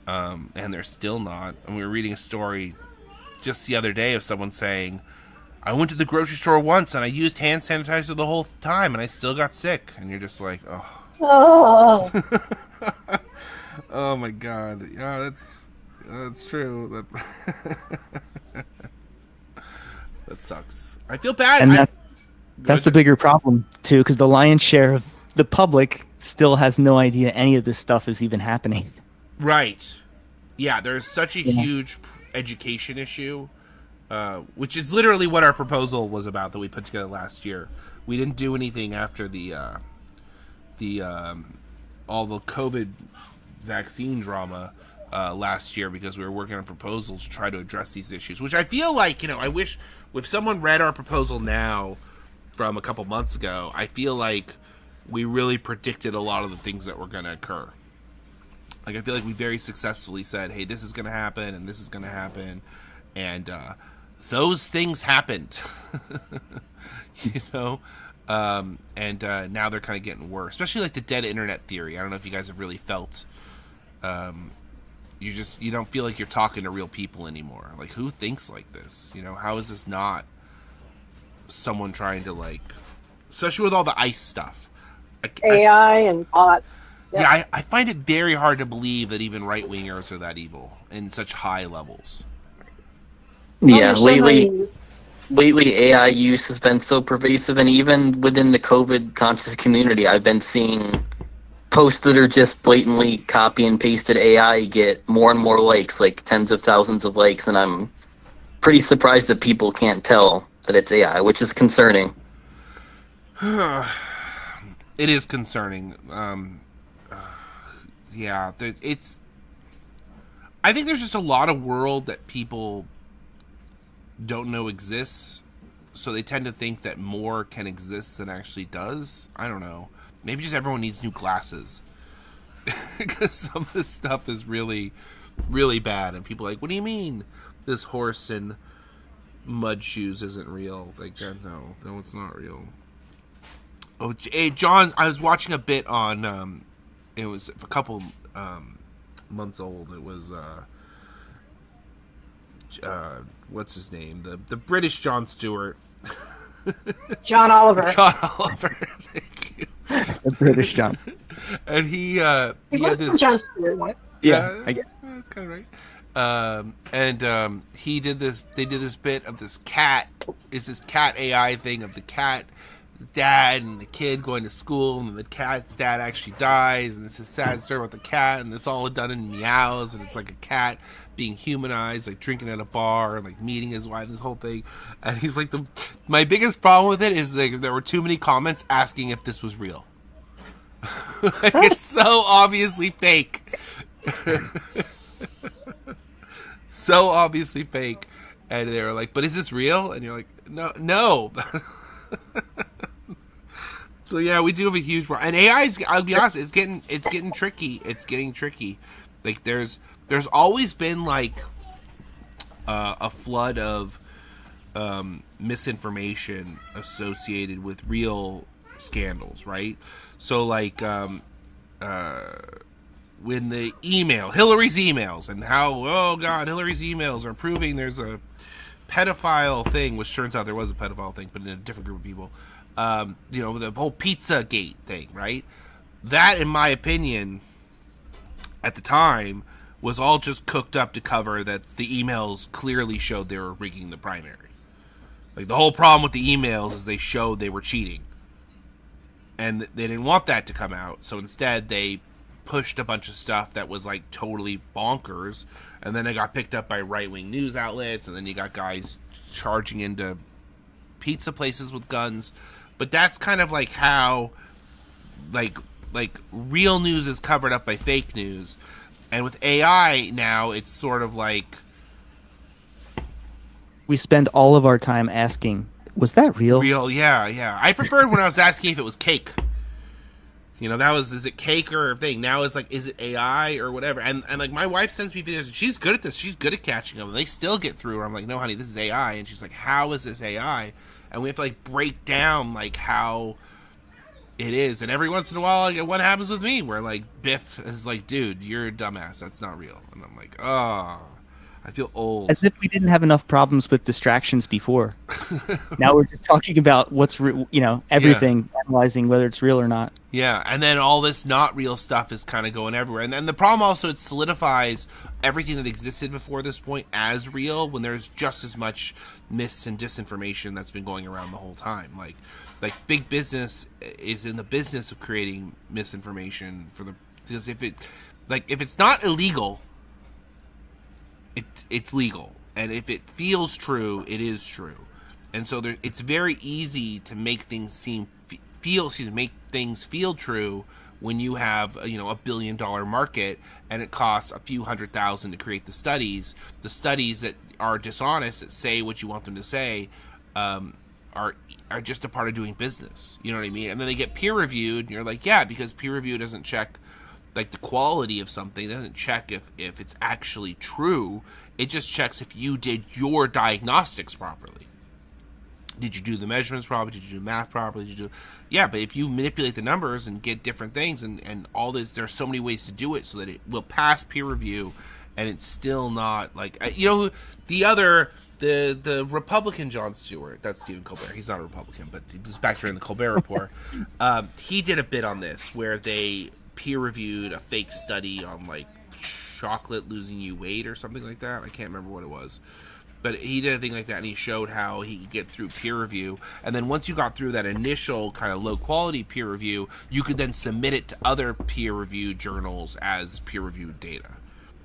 A: and they're still not. And we were reading a story just the other day of someone saying, I went to the grocery store once and I used hand sanitizer the whole time and I still got sick. And you're just like, oh. Oh my God. Yeah, that's true. That sucks. I feel bad.
E: And that's the bigger problem too, because the lion's share of the public still has no idea any of this stuff is even happening.
A: Right. Yeah, there's such a huge education issue, which is literally what our proposal was about that we put together last year. We didn't do anything after the all the COVID vaccine drama last year because we were working on proposals to try to address these issues, which I feel like, you know, I wish if someone read our proposal now from a couple months ago, I feel like we really predicted a lot of the things that were going to occur. Like, I feel like we very successfully said, hey, this is going to happen and this is going to happen. And those things happened, you know? And now they're kind of getting worse, especially like the dead internet theory. I don't know if you guys have really felt, you don't feel like you're talking to real people anymore. Like, who thinks like this? You know, how is this not someone trying to, like, especially with all the ICE stuff.
B: AI and bots. Yep.
A: Yeah, I find it very hard to believe that even right-wingers are that evil in such high levels.
D: Yeah, lately AI use has been so pervasive, and even within the COVID conscious community, I've been seeing posts that are just blatantly copy and pasted AI get more and more likes, like tens of thousands of likes, and I'm pretty surprised that people can't tell that it's AI, which is concerning.
A: It is concerning. Yeah, I think there's just a lot of world that people don't know exists, so they tend to think that more can exist than actually does. I don't know. Maybe just everyone needs new glasses. Because some of this stuff is really, really bad, and people are like, what do you mean this horse in mud shoes isn't real? Like, no, it's not real. Oh, hey, John, I was watching a bit on, it was a couple months old. It was, what's his name? The British Jon Stewart.
B: John Oliver.
A: John Oliver. Thank you.
E: The British John.
A: And he
B: was
A: had this...
B: Jon Stewart, right?
E: Yeah, I get.
A: That's kind of right. He did this. They did this bit of this cat. It's this cat AI thing of the cat dad and the kid going to school, and the cat's dad actually dies, and it's a sad story about the cat, and it's all done in meows, and it's like a cat being humanized, like drinking at a bar, and like meeting his wife, this whole thing. And he's like, my biggest problem with it is like, there were too many comments asking if this was real. Like, it's so obviously fake. So obviously fake. And they were like, but is this real? And you're like, no. So yeah, we do have a huge problem. And AI is, I'll be honest, it's getting tricky. It's getting tricky. Like there's always been like a flood of misinformation associated with real scandals, right? So like when the Hillary's emails, and how, oh god, Hillary's emails are proving there's a pedophile thing, which turns out there was a pedophile thing, but in a different group of people. The whole Pizzagate thing, right? That, in my opinion, at the time, was all just cooked up to cover that the emails clearly showed they were rigging the primary. Like, the whole problem with the emails is they showed they were cheating. And they didn't want that to come out, so instead they pushed a bunch of stuff that was, like, totally bonkers, and then it got picked up by right-wing news outlets, and then you got guys charging into pizza places with guns. But that's kind of like how, like real news is covered up by fake news. And with AI now, it's sort of like...
E: We spend all of our time asking, was that real?
A: Real, yeah. I preferred when I was asking if it was cake. That was, is it cake or a thing? Now it's like, is it AI or whatever? And like, my wife sends me videos, and she's good at this. She's good at catching them. And they still get through. I'm like, no, honey, this is AI. And she's like, how is this AI? And we have to like break down like how it is. And every once in a while, like, what happens with me, where like Biff is like, dude, you're a dumbass. That's not real. And I'm like, oh, I feel old.
E: As if we didn't have enough problems with distractions before. Now we're just talking about what's everything, analyzing whether it's real or not.
A: Yeah, and then all this not real stuff is kind of going everywhere. And then the problem also, it solidifies everything that existed before this point as real, when there's just as much myths and disinformation that's been going around the whole time. Like big business is in the business of creating misinformation because if it's not illegal, it's legal, and if it feels true, it is true. And so it's very easy to make things feel true when you have $1 billion market, and it costs a few $100,000 to create the studies that are dishonest, that say what you want them to say, are just a part of doing business. You know what I mean? And then they get peer reviewed, and you're like, yeah, because peer review doesn't check like the quality of something. It doesn't check if it's actually true. It just checks if you did your diagnostics properly. Did you do the measurements properly? Did you do math properly? Yeah, but if you manipulate the numbers and get different things and all this, there's so many ways to do it so that it will pass peer review, and it's still not like, the Republican Jon Stewart, that's Stephen Colbert. He's not a Republican, but he's back here in the Colbert Report. He did a bit on this where they peer reviewed a fake study on like chocolate losing you weight or something like that. I can't remember what it was, but he did a thing like that, and he showed how he could get through peer review. And then once you got through that initial kind of low quality peer review, you could then submit it to other peer reviewed journals as peer reviewed data.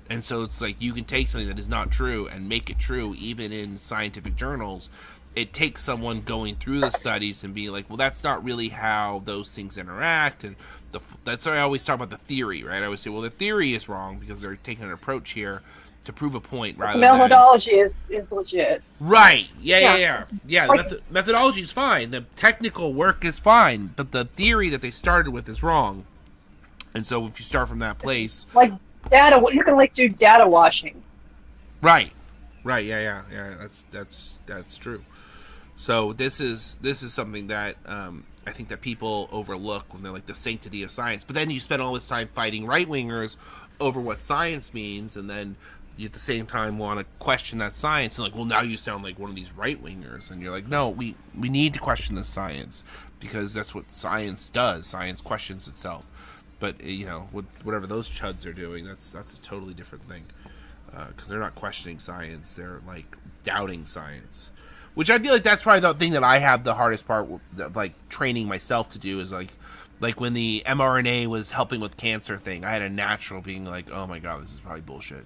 A: And so it's like you can take something that is not true and make it true even in scientific journals. It takes someone going through the studies and being like, well, that's not really how those things interact. And that's why I always talk about the theory, right? I always say, well, the theory is wrong because they're taking an approach here to prove a point rather than...
B: Methodology is legit.
A: Right. Yeah. The methodology is fine. The technical work is fine. But the theory that they started with is wrong. And so if you start from that place...
B: Like data, you can do data washing.
A: Right. Yeah. That's true. So this is something that I think that people overlook when they're like the sanctity of science. But then you spend all this time fighting right-wingers over what science means, and then you at the same time want to question that science. And like, well, now you sound like one of these right-wingers. And you're like, no, we need to question the science because that's what science does. Science questions itself. But, whatever those chuds are doing, that's a totally different thing. because they're not questioning science; they're like doubting science. Which I feel like that's probably the thing that I have the hardest part of, like, training myself to do is like when the mRNA was helping with cancer thing, I had a natural being like, oh my god, this is probably bullshit.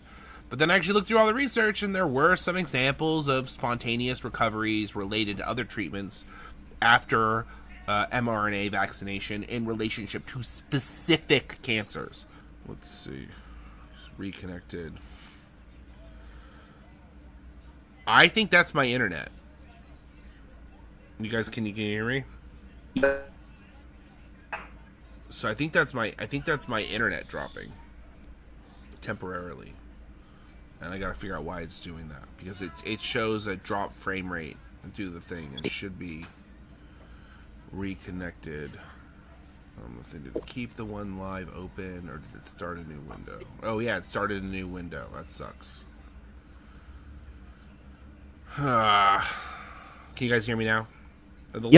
A: But then I actually looked through all the research, and there were some examples of spontaneous recoveries related to other treatments after mRNA vaccination in relationship to specific cancers. Let's see. Reconnected. I think that's my internet. You guys, can you hear me? So I think that's my internet dropping temporarily, and I gotta figure out why it's doing that, because it shows a drop frame rate and do the thing, and it should be reconnected. Did it keep the one live open, or did it start a new window? Oh yeah, it started a new window. That sucks. Can you guys hear me now? The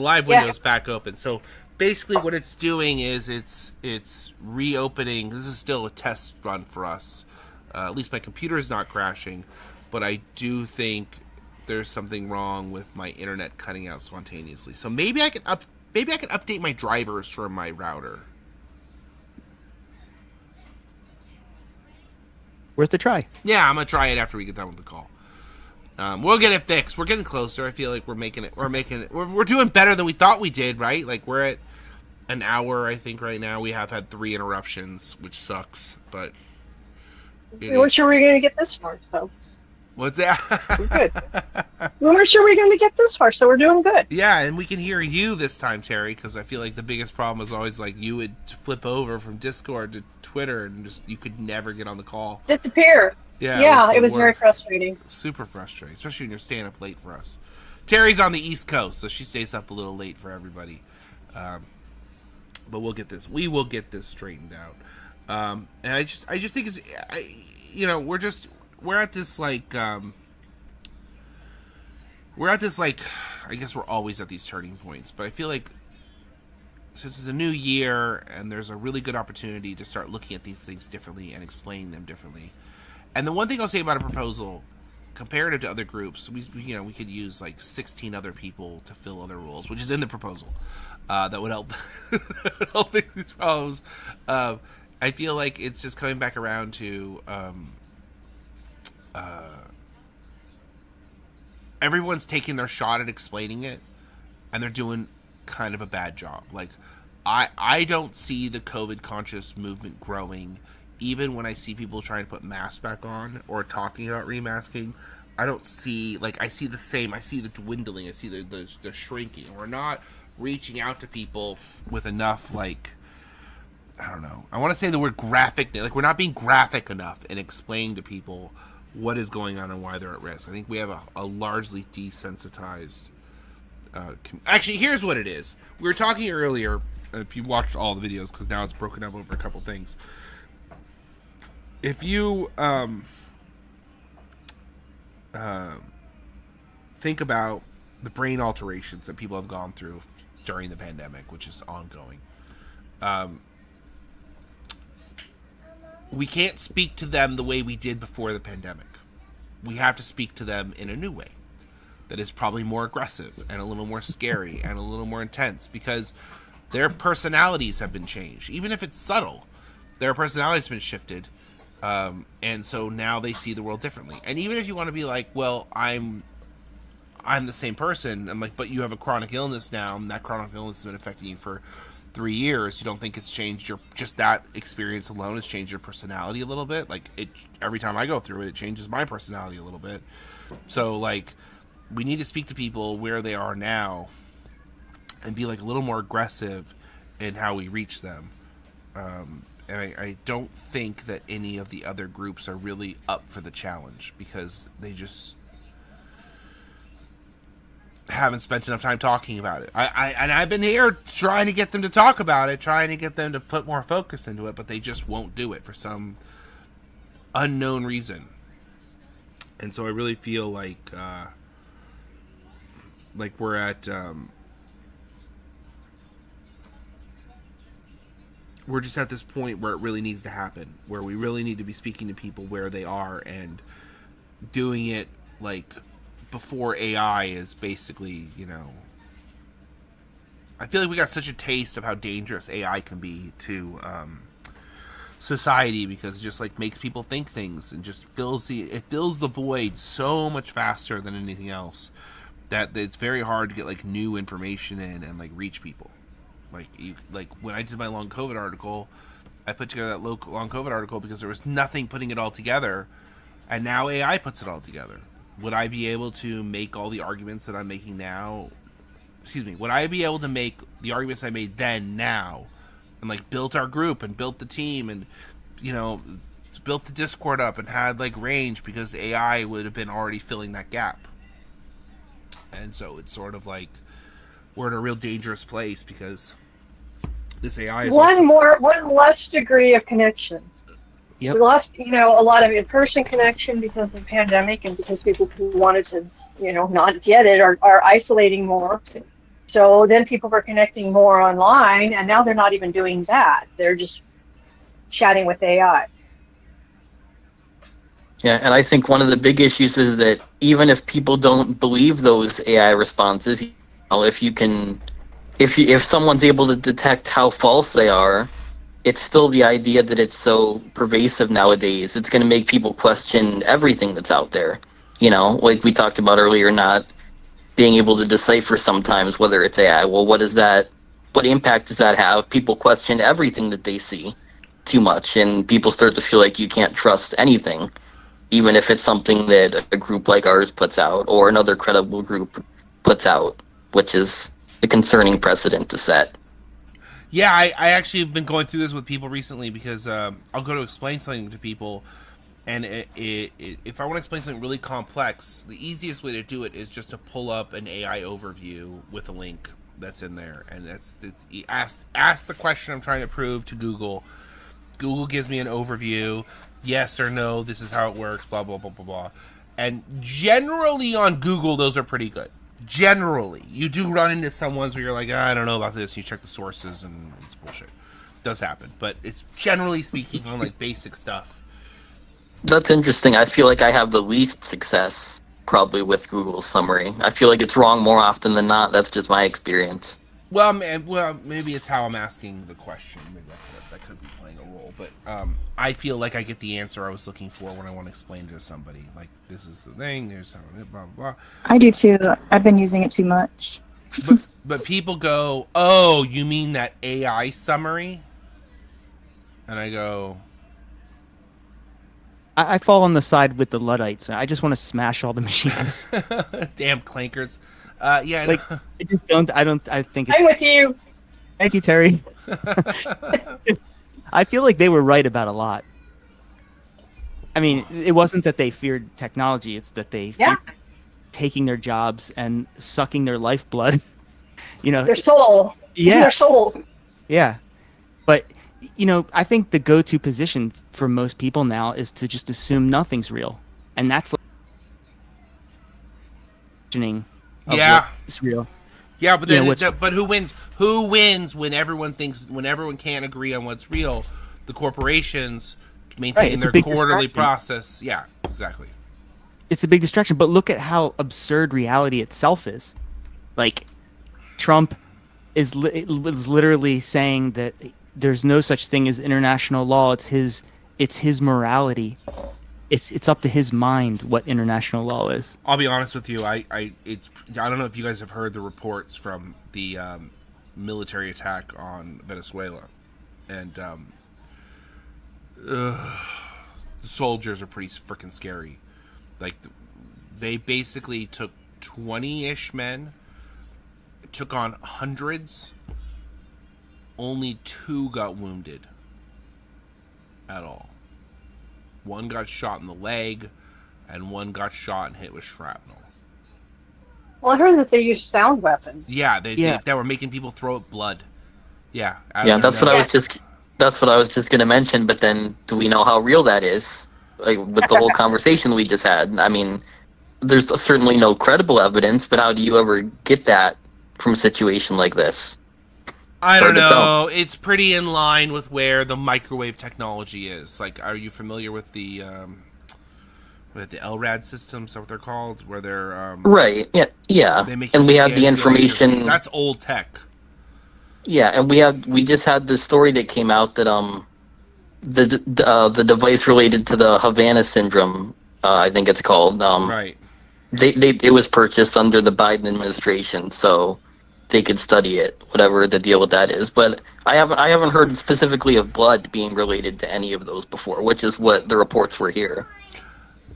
A: live window's back open. So basically what it's doing is it's reopening. This is still a test run for us. At least my computer is not crashing, but I do think there's something wrong with my internet cutting out spontaneously. So maybe I can update my drivers for my router.
E: Worth a try.
A: Yeah, I'm gonna try it after we get done with the call. We'll get it fixed. We're getting closer. I feel like we're doing better than we thought we did, right? Like, we're at an hour, I think, right now. We have had 3 interruptions, which sucks, but
B: We weren't sure we were going to get this far, so
A: what's that?
B: we're good. We weren't sure we were going to get this far, so we're doing good.
A: Yeah, and we can hear you this time, Terry, because I feel like the biggest problem is always, like, you would flip over from Discord to Twitter, and just you could never get on the call.
B: Disappear.
A: Yeah,
B: it was very frustrating.
A: Super frustrating, especially when you're staying up late for us. Terry's on the East Coast, so she stays up a little late for everybody. But we will get this straightened out. And I just think we're at this like, I guess we're always at these turning points, but I feel like since it's a new year and there's a really good opportunity to start looking at these things differently and explaining them differently. And the one thing I'll say about a proposal, comparative to other groups, we could use like 16 other people to fill other roles, which is in the proposal. That would help help fix these problems. I feel like it's just coming back around to everyone's taking their shot at explaining it, and they're doing kind of a bad job. Like, I don't see the COVID conscious movement growing. Even when I see people trying to put masks back on or talking about remasking, I don't see, like, I see the same. I see the dwindling. I see the shrinking. We're not reaching out to people with enough, like, I don't know. I want to say the word graphic. Like, we're not being graphic enough in explaining to people what is going on and why they're at risk. I think we have a largely desensitized. Actually, here's what it is. We were talking earlier, if you watched all the videos, because now it's broken up over a couple things. If you think about the brain alterations that people have gone through during the pandemic, which is ongoing, we can't speak to them the way we did before the pandemic. We have to speak to them in a new way that is probably more aggressive and a little more scary and a little more intense, because their personalities have been changed. Even if it's subtle, their personalities have been shifted. And so now they see the world differently. And even if you want to be like, well, I'm the same person, I'm like, but you have a chronic illness now, and that chronic illness has been affecting you for 3 years. You don't think it's changed just that experience alone has changed your personality a little bit? Like, every time I go through it changes my personality a little bit. So, like, we need to speak to people where they are now and be, like, a little more aggressive in how we reach them. And I don't think that any of the other groups are really up for the challenge, because they just haven't spent enough time talking about it. I've been here trying to get them to talk about it, trying to get them to put more focus into it, but they just won't do it for some unknown reason. And so I really feel like we're at we're just at this point where it really needs to happen, where we really need to be speaking to people where they are and doing it like before AI is basically, I feel like we got such a taste of how dangerous AI can be to society, because it just like makes people think things and just fills the void so much faster than anything else that it's very hard to get like new information in and like reach people. Like when I did my long COVID article, I put together that long COVID article because there was nothing putting it all together, and now AI puts it all together. Would I be able to make all the arguments that I'm making now? Excuse me. Would I be able to make the arguments I made then now, and like built our group and built the team and built the Discord up and had like range, because AI would have been already filling that gap. And so it's sort of like we're in a real dangerous place because this AI is
B: one less degree of connection.
E: Yep.
B: We lost, a lot of in-person connection because of the pandemic and because people who wanted to, not get it are isolating more. So then people were connecting more online, and now they're not even doing that. They're just chatting with AI.
D: Yeah, and I think one of the big issues is that even if people don't believe those AI responses, if someone's able to detect how false they are, it's still the idea that it's so pervasive nowadays. It's going to make people question everything that's out there. Like we talked about earlier, not being able to decipher sometimes whether it's AI. Well, what impact does that have? People question everything that they see too much, and people start to feel like you can't trust anything, even if it's something that a group like ours puts out or another credible group puts out, which is a concerning precedent to set.
A: Yeah, I actually have been going through this with people recently because I'll go to explain something to people, and if I want to explain something really complex, the easiest way to do it is just to pull up an AI overview with a link that's in there, and ask the question I'm trying to prove to Google. Google gives me an overview, yes or no, this is how it works, blah, blah, blah, blah, blah. And generally on Google, those are pretty good. Generally. You do run into some ones where you're like, I don't know about this. You check the sources and it's bullshit. It does happen. But it's generally speaking on like basic stuff.
D: That's interesting. I feel like I have the least success probably with Google's summary. I feel like it's wrong more often than not. That's just my experience.
A: Well, maybe it's how I'm asking the question. Maybe that could be playing a role. But I feel like I get the answer I was looking for when I want to explain to somebody. Like, this is the thing, there's how it, blah, blah, blah.
C: I do too. I've been using it too much.
A: But people go, oh, you mean that AI summary? And I go...
E: I fall on the side with the Luddites. I just want to smash all the machines.
A: Damn clankers. Yeah,
E: like, I just don't. I think it's.
B: I'm with you.
E: Thank you, Terry. I feel like they were right about a lot. I mean, it wasn't that they feared technology; it's that they feared taking their jobs and sucking their lifeblood.
B: Their soul.
E: Yeah,
B: their souls.
E: Yeah, but I think the go-to position for most people now is to just assume nothing's real, and that's like it's real.
A: Yeah, but then but who wins? Who wins when everyone can't agree on what's real? The corporations maintain their quarterly process. Yeah, exactly.
E: It's a big distraction, but look at how absurd reality itself is. Like, Trump was literally saying that there's no such thing as international law. It's his morality. It's up to his mind what international law is.
A: I'll be honest with you. I don't know if you guys have heard the reports from the military attack on Venezuela, and the soldiers are pretty freaking scary. Like, they basically took 20-ish men, took on hundreds. Only 2 got wounded at all. 1 got shot in the leg, and 1 got shot and hit with shrapnel.
B: Well, I heard that they used sound weapons.
A: Yeah, they were making people throw up blood. Yeah.
D: That's what I was just going to mention. But then, do we know how real that is? Like, with the whole conversation we just had. I mean, there's certainly no credible evidence, but how do you ever get that from a situation like this?
A: I don't
D: hard to tell.
A: know. It's pretty in line with where the microwave technology is. Like, are you familiar with the LRAD systems? Is that what they're called? Where they're
D: Right. Yeah. Yeah.
A: they make
D: And
A: you
D: we have
A: scan
D: the
A: feelings.
D: information.
A: That's old tech.
D: Yeah, and we just had this story that came out that the device related to the Havana syndrome, I think it's called.
A: Right.
D: It was purchased under the Biden administration, so they could study it, whatever the deal with that is. But I haven't heard specifically of blood being related to any of those before, which is what the reports were here.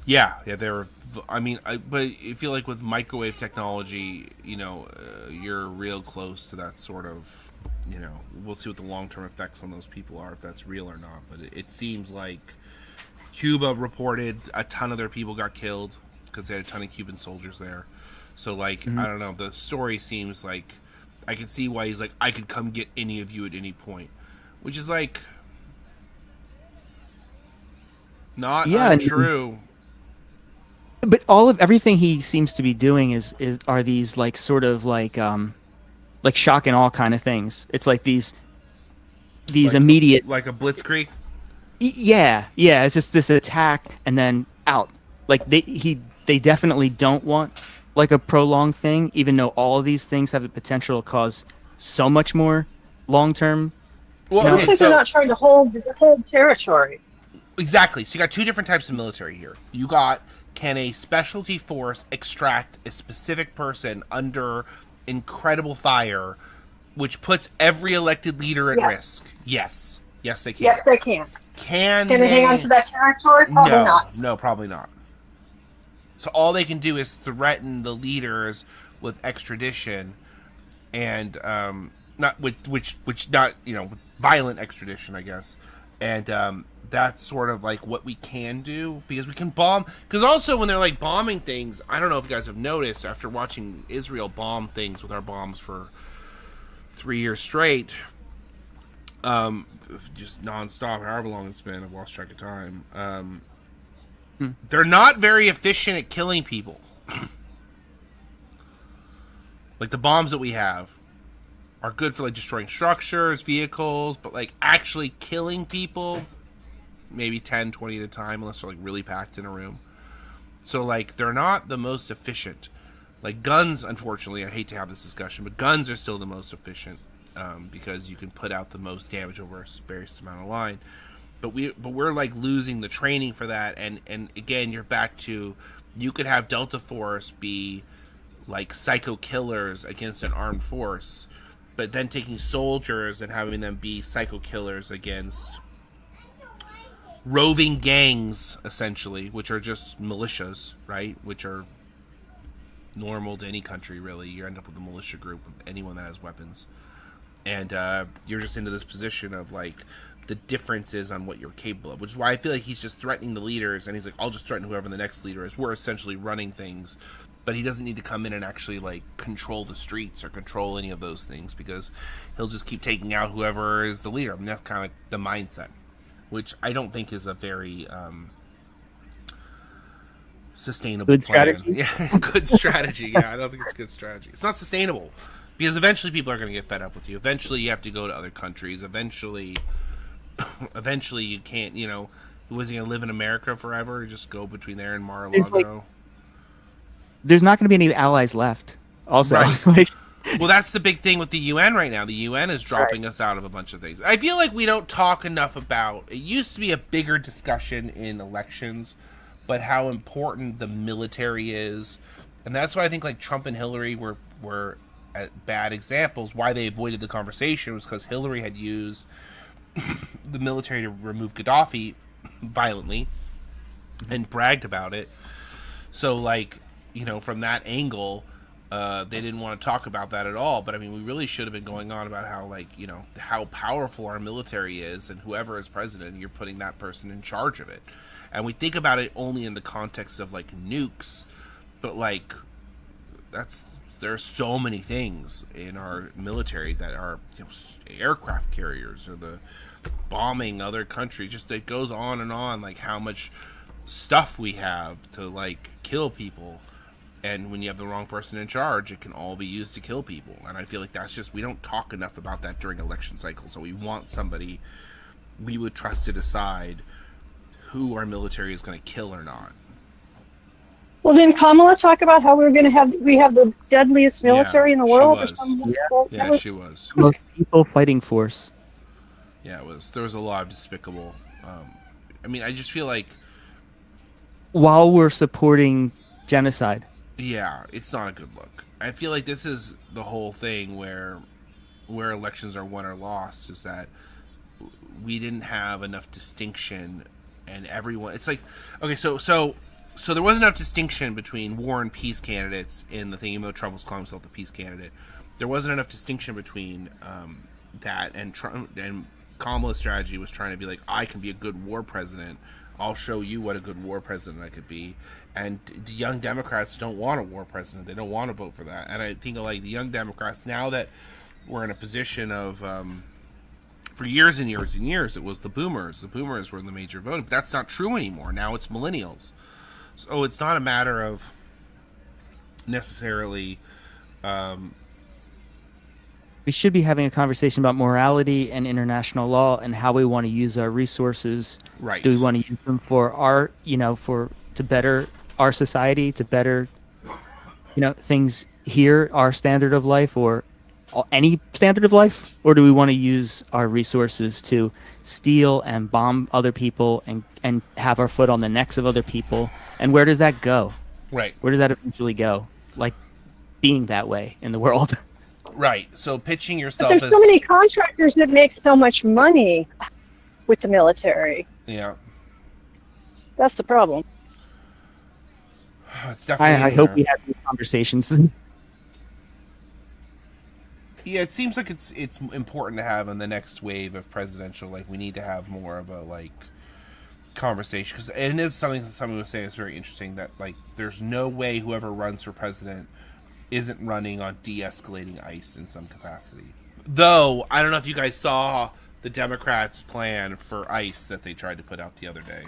A: Yeah, they were. I mean, but I feel like with microwave technology, you're real close to that sort of. We'll see what the long-term effects on those people are, if that's real or not. But it seems like Cuba reported a ton of their people got killed because they had a ton of Cuban soldiers there. So, like, I don't know. The story seems like I can see why he's like, I could come get any of you at any point, which is like not untrue.
E: But everything he seems to be doing are these like sort of like shock and awe kind of things. It's like these
A: Like-
E: immediate.
A: like a blitzkrieg.
E: Yeah. It's just this attack and then out. Like they definitely don't want like a prolonged thing, even though all of these things have the potential to cause so much more long term.
A: Well,
E: No.
B: Looks like they're not trying to hold territory.
A: exactly. So you got two different types of military here. You got, can a specialty force extract a specific person under incredible fire, which puts every elected leader at
B: Yeah.
A: risk? Yes, they can.
B: Yes, they can.
A: Can
B: Can they hang on to that territory? Probably
A: no,
B: not.
A: no, probably not. So all they can do is threaten the leaders with extradition, and not with which not with violent extradition, I guess, and that's sort of like what we can do, because we can bomb. Because also when they're like bombing things, I don't know if you guys have noticed after watching Israel bomb things with our bombs for 3 years straight, just nonstop, however long it's been, I've lost track of time. They're not very efficient at killing people. Like the bombs that we have are good for like destroying structures, vehicles, but like actually killing people, maybe 10, 20 at a time, unless they're like really packed in a room. So like they're not the most efficient. Like guns, unfortunately, I hate to have this discussion, but guns are still the most efficient, because you can put out the most damage over a sparse amount of line. But we're like losing the training for that, and again, you're back to, you could have Delta Force be like psycho killers against an armed force, but then taking soldiers and having them be psycho killers against roving gangs, essentially, which are just militias, right? Which are normal to any country, really. You end up with a militia group with anyone that has weapons, and you're just into this position of like the differences on what you're capable of, which is why I feel like he's just threatening the leaders, and he's like, I'll just threaten whoever the next leader is. We're essentially running things, but he doesn't need to come in and actually like control the streets or control any of those things, because he'll just keep taking out whoever is the leader. I mean, that's kind of like the mindset, which I don't think is a very sustainable
E: Good
A: plan.
E: strategy?
A: Yeah, good strategy. Yeah, I don't think it's a good strategy. It's not sustainable, because eventually people are going to get fed up with you. Eventually you have to go to other countries. Eventually you can't, was he going to live in America forever? Just go between there and Mar-a-Lago?
E: There's not going to be any allies left. Also,
A: Right.
E: like,
A: Well, that's the big thing with the UN right now. The UN is dropping us out of a bunch of things. I feel like we don't talk enough about, it used to be a bigger discussion in elections, but how important the military is. And that's why I think like Trump and Hillary were bad examples. Why they avoided the conversation was because Hillary had used the military to remove Gaddafi violently and bragged about it. So like, from that angle, they didn't want to talk about that at all. But I mean, we really should have been going on about how like, how powerful our military is, and whoever is president, you're putting that person in charge of it. And we think about it only in the context of like nukes, but like there are so many things in our military that are aircraft carriers, or the bombing other countries. Just it goes on and on, like how much stuff we have to like kill people. And when you have the wrong person in charge, it can all be used to kill people. And I feel like that's just, we don't talk enough about that during election cycles. So we want somebody we would trust to decide who our military is going to kill or not.
B: Well, didn't Kamala talk about how we have the deadliest military in the
A: she
B: world or
A: was.
B: something?
A: Yeah, she was.
E: Most people fighting force.
A: Yeah, it was. There was a lot of despicable. I mean, I just feel like,
E: While we're supporting genocide.
A: yeah, it's not a good look. I feel like this is the whole thing where elections are won or lost, is that we didn't have enough distinction, and everyone. It's like, okay, so there wasn't enough distinction between war and peace candidates in the thing. Even though Trump was calling himself the peace candidate, there wasn't enough distinction between that and Trump. And Kamala's strategy was trying to be like, I can be a good war president. I'll show you what a good war president I could be. And the young Democrats don't want a war president. They don't want to vote for that. And I think like the young Democrats, now that we're in a position of, for years and years and years, it was the boomers. The boomers were the major voting. But that's not true anymore. Now it's millennials. So it's not a matter of necessarily.
E: We should be having a conversation about morality and international law and how we want to use our resources.
A: Right.
E: Do we want to use them for our, to better our society, to better, things here, our standard of life, or any standard of life? Or do we want to use our resources to steal and bomb other people and have our foot on the necks of other people? And where does that go?
A: Right.
E: Where does that eventually go? Like being that way in the world.
A: Right. So pitching
B: But
A: yourself
B: there's
A: as
B: so many contractors that make so much money with the military.
A: yeah,
B: That's the problem.
A: it's definitely.
E: I hope we have these conversations.
A: Yeah, it seems like it's important to have in the next wave of presidential. Like, we need to have more of a conversation, because it is something was saying is very interesting, that there's no way whoever runs for president isn't running on de-escalating ICE in some capacity. Though I don't know if you guys saw the Democrats' plan for ICE that they tried to put out the other day.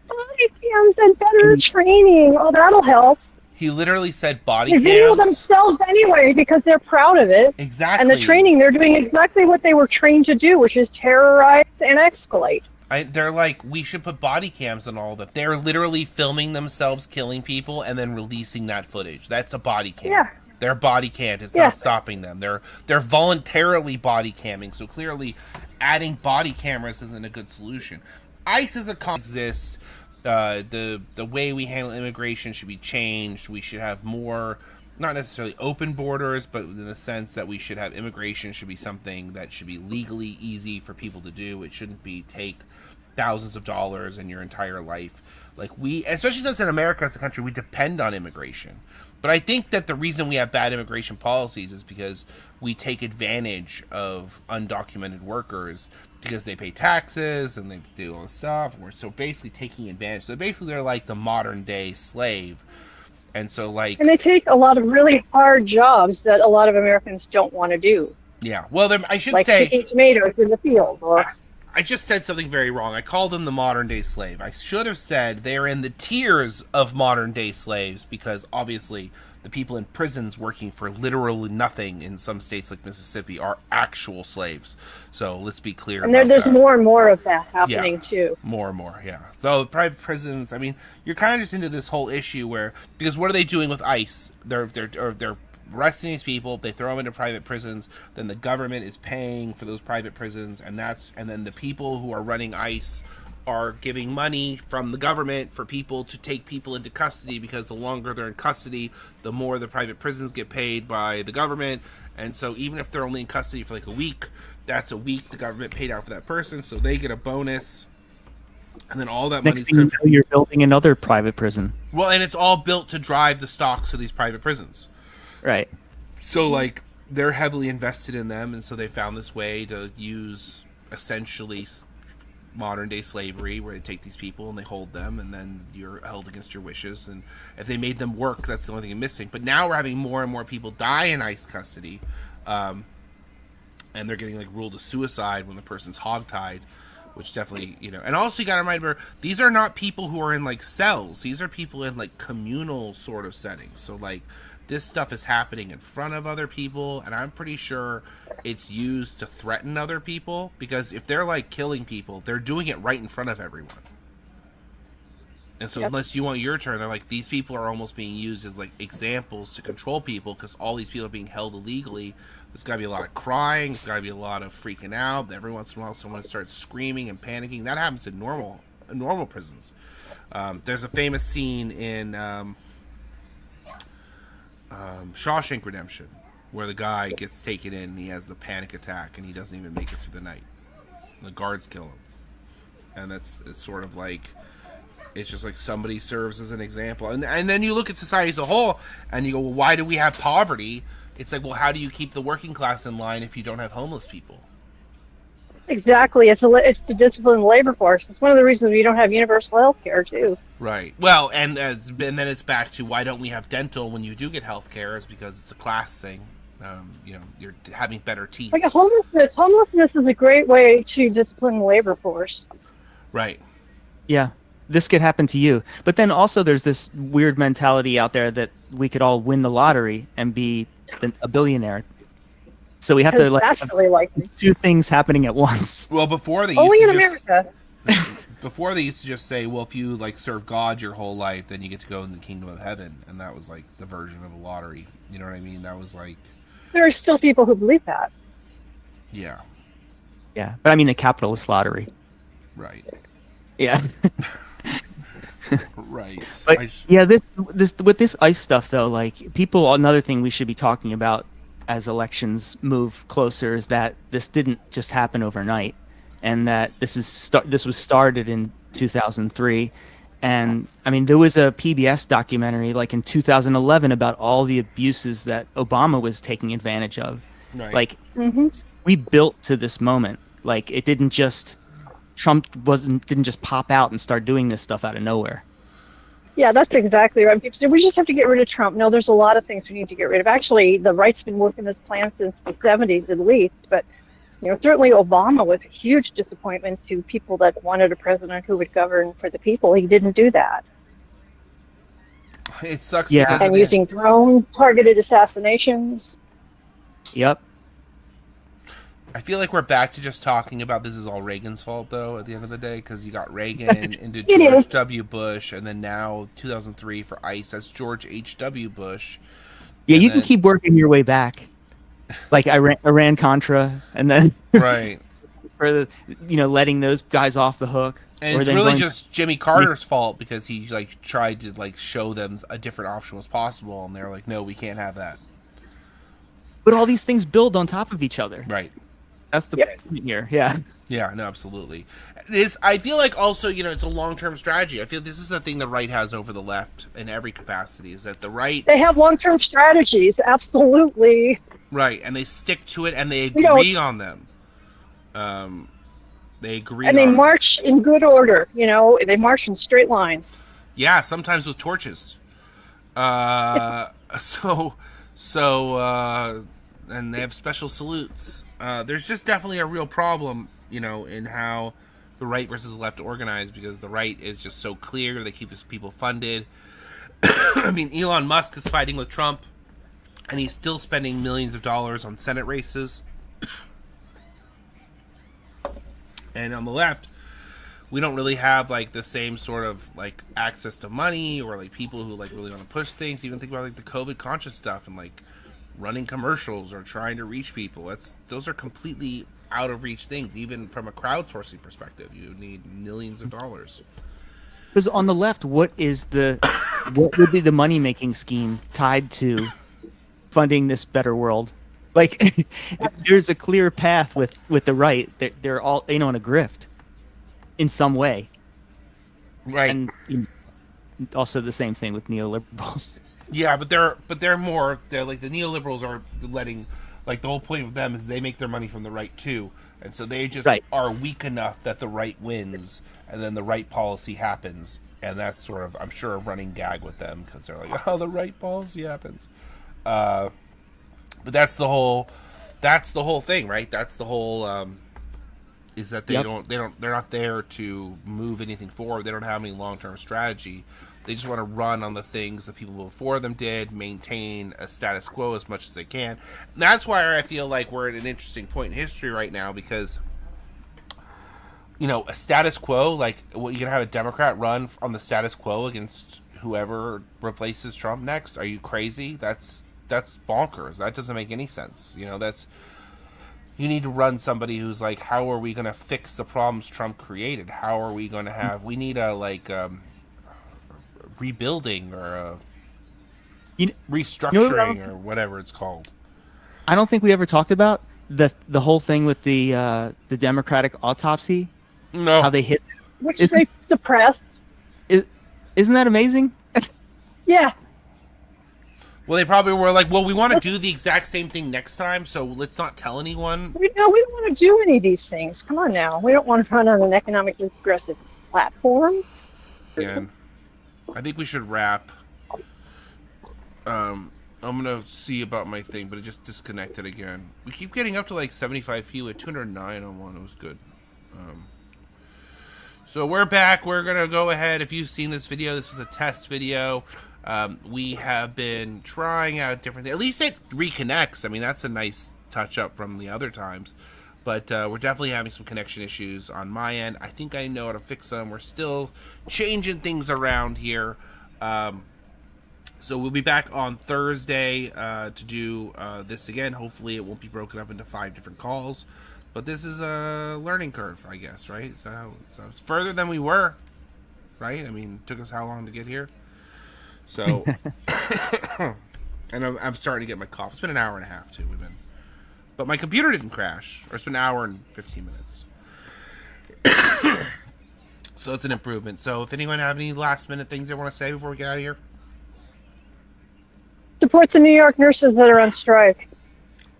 B: Body cams and better training. Oh, that'll help.
A: He literally said body
B: They video
A: cams.
B: themselves anyway because they're proud of it.
A: Exactly.
B: And the training, they're doing exactly what they were trained to do, which is terrorize and escalate.
A: They're like, we should put body cams on all of them. They're literally filming themselves killing people and then releasing that footage. That's a body cam.
B: Yeah.
A: Their body cam is
B: Yeah.
A: not stopping them. They're voluntarily body camming. So clearly, adding body cameras isn't a good solution. ICE as a exist. The way we handle immigration should be changed. We should have more, not necessarily open borders, but in the sense that we should have immigration should be something that should be legally easy for people to do. It shouldn't be take thousands of dollars in your entire life. Especially since in America as a country, we depend on immigration. But I think that the reason we have bad immigration policies is because we take advantage of undocumented workers because they pay taxes and they do all this stuff. We're so basically taking advantage. So basically they're like the modern day slave. And so
B: And they take a lot of really hard jobs that a lot of Americans don't want to do.
A: yeah. Well, I should
B: Like
A: say,
B: picking tomatoes in the field. Or
A: I just said something very wrong. I called them the modern day slave. I should have said they are in the tiers of modern day slaves, because obviously the people in prisons working for literally nothing in some states like Mississippi are actual slaves. So let's be clear.
B: and
A: about
B: there's
A: that.
B: more and more of that happening too.
A: More and more, yeah. Though private prisons, I mean, you're kind of just into this whole issue where, because what are they doing with ICE? They're arresting these people, they throw them into private prisons, then the government is paying for those private prisons, and then the people who are running ICE are giving money from the government for people to take people into custody, because the longer they're in custody, the more the private prisons get paid by the government. And so even if they're only in custody for a week, that's a week the government paid out for that person, so they get a bonus. And then all that
E: Next
A: money,
E: thing you know, you're building another private prison.
A: well, and it's all built to drive the stocks of these private prisons.
E: Right.
A: So they're heavily invested in them, and so they found this way to use essentially modern day slavery, where they take these people and they hold them, and then you're held against your wishes. And if they made them work, that's the only thing missing. But now we're having more and more people die in ICE custody, and they're getting ruled a suicide when the person's hogtied. which definitely, and also you got to remember, these are not people who are in like cells. These are people in like communal sort of settings. So like this stuff is happening in front of other people, and I'm pretty sure it's used to threaten other people, because if they're like killing people, they're doing it right in front of everyone. And so unless you want your turn, they're like, these people are almost being used as like examples to control people, because all these people are being held illegally. There's got to be a lot of crying. There's got to be a lot of freaking out. Every once in a while, someone starts screaming and panicking. That happens in normal prisons. There's a famous scene in Shawshank Redemption where the guy gets taken in and he has the panic attack and he doesn't even make it through the night. The guards kill him. And it's sort of like, it's just like somebody serves as an example. And then you look at society as a whole and you go, well, why do we have poverty? It's like, well, how do you keep the working class in line if you don't have homeless people?
B: Exactly. It's to discipline the labor force. It's one of the reasons we don't have universal health care, too.
A: Right. Well, and then it's back to, why don't we have dental when you do get health care? Is because it's a class thing. You're having better teeth.
B: Like homelessness. Homelessness is a great way to discipline the labor force.
A: Right.
E: Yeah. This could happen to you. But then also there's this weird mentality out there that we could all win the lottery and be a billionaire. So we have to
B: That's really likely.
E: two things happening at once.
A: Well, before they
B: Only
A: used
B: in
A: to
B: America.
A: before they used to just say, well, if you like serve God your whole life, then you get to go in the kingdom of heaven, and that was like the version of the lottery. You know what I mean? That was like,
B: There are still people who believe that.
A: yeah,
E: Yeah. But I mean a capitalist lottery.
A: right,
E: Yeah.
A: right.
E: But yeah, this with this ICE stuff though, like people, another thing we should be talking about as elections move closer is that this didn't just happen overnight, and that this was started in 2003. And I mean, there was a PBS documentary like in 2011 about all the abuses that Obama was taking advantage of.
A: Right.
E: Like we built to this moment. Like it didn't just Trump didn't just pop out and start doing this stuff out of nowhere.
B: Yeah, that's exactly right. People say, we just have to get rid of Trump. No, there's a lot of things we need to get rid of. Actually, the right's been working this plan since the 70s at least. But, certainly Obama was a huge disappointment to people that wanted a president who would govern for the people. He didn't do that.
A: It sucks.
E: Yeah.
A: Because
B: And using drone targeted assassinations.
E: Yep.
A: I feel like we're back to just talking about this is all Reagan's fault, though, at the end of the day, because you got Reagan into George W. Bush, and then now 2003 for ICE, that's George H.W. Bush.
E: Yeah,
A: And
E: you can
A: then-
E: keep working your way back, like Iran Contra, and then
A: Right.
E: for the, letting those guys off the hook.
A: And
E: or
A: it's
E: then
A: really
E: going-
A: just Jimmy Carter's fault, because he like tried to like show them a different option was possible, and they're like, no, we can't have that.
E: But all these things build on top of each other.
A: Right.
E: That's the
B: Yep.
E: point here. Yeah.
A: Yeah, no, absolutely. It is. I feel like also, it's a long-term strategy. I feel this is the thing the right has over the left in every capacity, is that the right,
B: They have long-term strategies, absolutely.
A: right, and they stick to it, and they
B: You know-
A: agree on them. They agree
B: And they
A: on
B: march in good order, they march in straight lines.
A: Yeah, sometimes with torches. And they have special salutes. There's just definitely a real problem, in how the right versus the left organize, because the right is just so clear. They keep his people funded. I mean, Elon Musk is fighting with Trump, and he's still spending millions of dollars on Senate races. And on the left, we don't really have like the same sort of like access to money, or like people who like really want to push things. Even think about like the COVID conscious stuff and like running commercials or trying to reach people. Those are completely out of reach things. Even from a crowdsourcing perspective, you need millions of dollars.
E: Because on the left, what would be the money making scheme tied to funding this better world? Like, there's a clear path with the right. They're all on a grift in some way,
A: Right.
E: and also the same thing with neoliberals.
A: Yeah, but they're like the neoliberals are letting, like, the whole point of them is they make their money from the right too, and so they just
E: Right.
A: are weak enough that the right wins, and then the right policy happens, and that's sort of, I'm sure, a running gag with them, because they're like, oh, the right policy happens. But that's the whole thing, right? That's the whole is that they
E: Yep.
A: they're not there to move anything forward. They don't have any long-term strategy. They just want to run on the things that people before them did, maintain a status quo as much as they can. And that's why I feel like we're at an interesting point in history right now, because a status quo, like, what, you're gonna have a Democrat run on the status quo against whoever replaces Trump next? Are you crazy? That's bonkers. That doesn't make any sense. You need to run somebody who's like, how are we going to fix the problems Trump created? How are we going to have? We need a rebuilding or a restructuring or whatever it's called.
E: I don't think we ever talked about the whole thing with the Democratic autopsy.
A: No,
E: How they hit.
B: Which
E: Isn't-
B: they suppressed.
E: Isn't that amazing?
B: Yeah.
A: well, they probably were like, well, we want to do the exact same thing next time, so let's not tell anyone.
B: We don't want to do any of these things. Come on now. We don't want to run on an economically progressive platform.
A: And I think we should wrap. I'm gonna see about my thing, but it just disconnected again. We keep getting up to like 75 feet at 209 on one. It was good. So we're back. We're gonna go ahead. If you've seen this video, this was a test video. We have been trying out different things. At least it reconnects. I mean, that's a nice touch up from the other times. But we're definitely having some connection issues on my end. I think I know how to fix them. We're still changing things around here. So we'll be back on Thursday to do this again. Hopefully it won't be broken up into 5 different calls. But this is a learning curve, I guess, right? So it's further than we were, right? I mean, it took us how long to get here? So, and I'm starting to get my cough. It's been an hour and a half, too. But my computer didn't crash, or it's been an hour and 15 minutes. So it's an improvement. So if anyone have any last minute things they want to say before we get out of here?
B: Support the New York nurses that are on strike.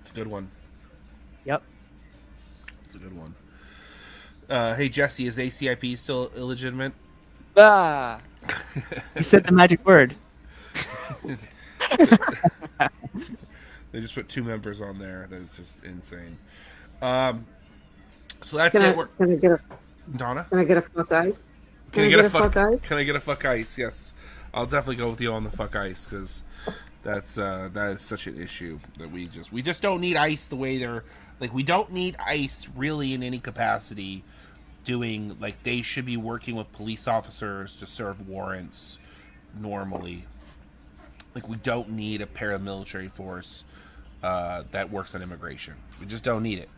A: It's a good one.
E: Yep.
A: It's a good one. Hey, Jesse, is ACIP still illegitimate?
E: Ah. You said the magic word.
A: They just put 2 members on there. That is just insane. So that's
F: Can
A: it.
F: I get a
A: Donna?
F: Can I get a fuck ice?
A: Can I get a
F: fuck ice?
A: Can I get a fuck ice? Yes, I'll definitely go with you on the fuck ice, because that is such an issue that we just don't need ice the way they're like. We don't need ice really in any capacity. Doing like, they should be working with police officers to serve warrants normally. Like, we don't need a paramilitary force that works on immigration. We just don't need it.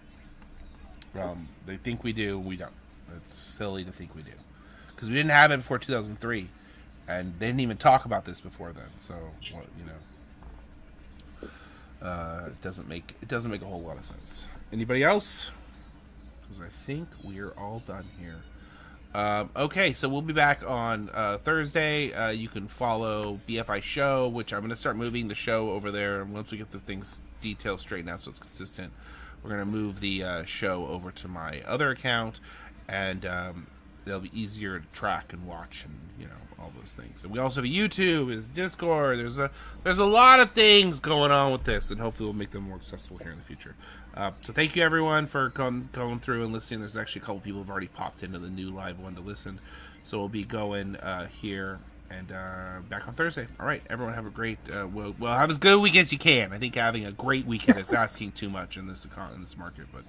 A: They think we do, we don't. It's silly to think we do, because we didn't have it before 2003, and they didn't even talk about this before then. So, it doesn't make a whole lot of sense. Anybody else? Because I think we're all done here. Okay, so we'll be back on Thursday. You can follow BFI Show, which I'm going to start moving the show over there. And once we get the details straightened out so it's consistent, we're going to move the show over to my other account, and they'll be easier to track and watch, and all those things. And we also have a YouTube, there's Discord, there's a lot of things going on with this, and hopefully we'll make them more accessible here in the future. So thank you everyone for going through and listening. There's actually a couple people who've already popped into the new live one to listen, so we'll be going here and back on Thursday. All right, everyone have a great well, have as good a week as you can. I think having a great weekend is asking too much in this market, but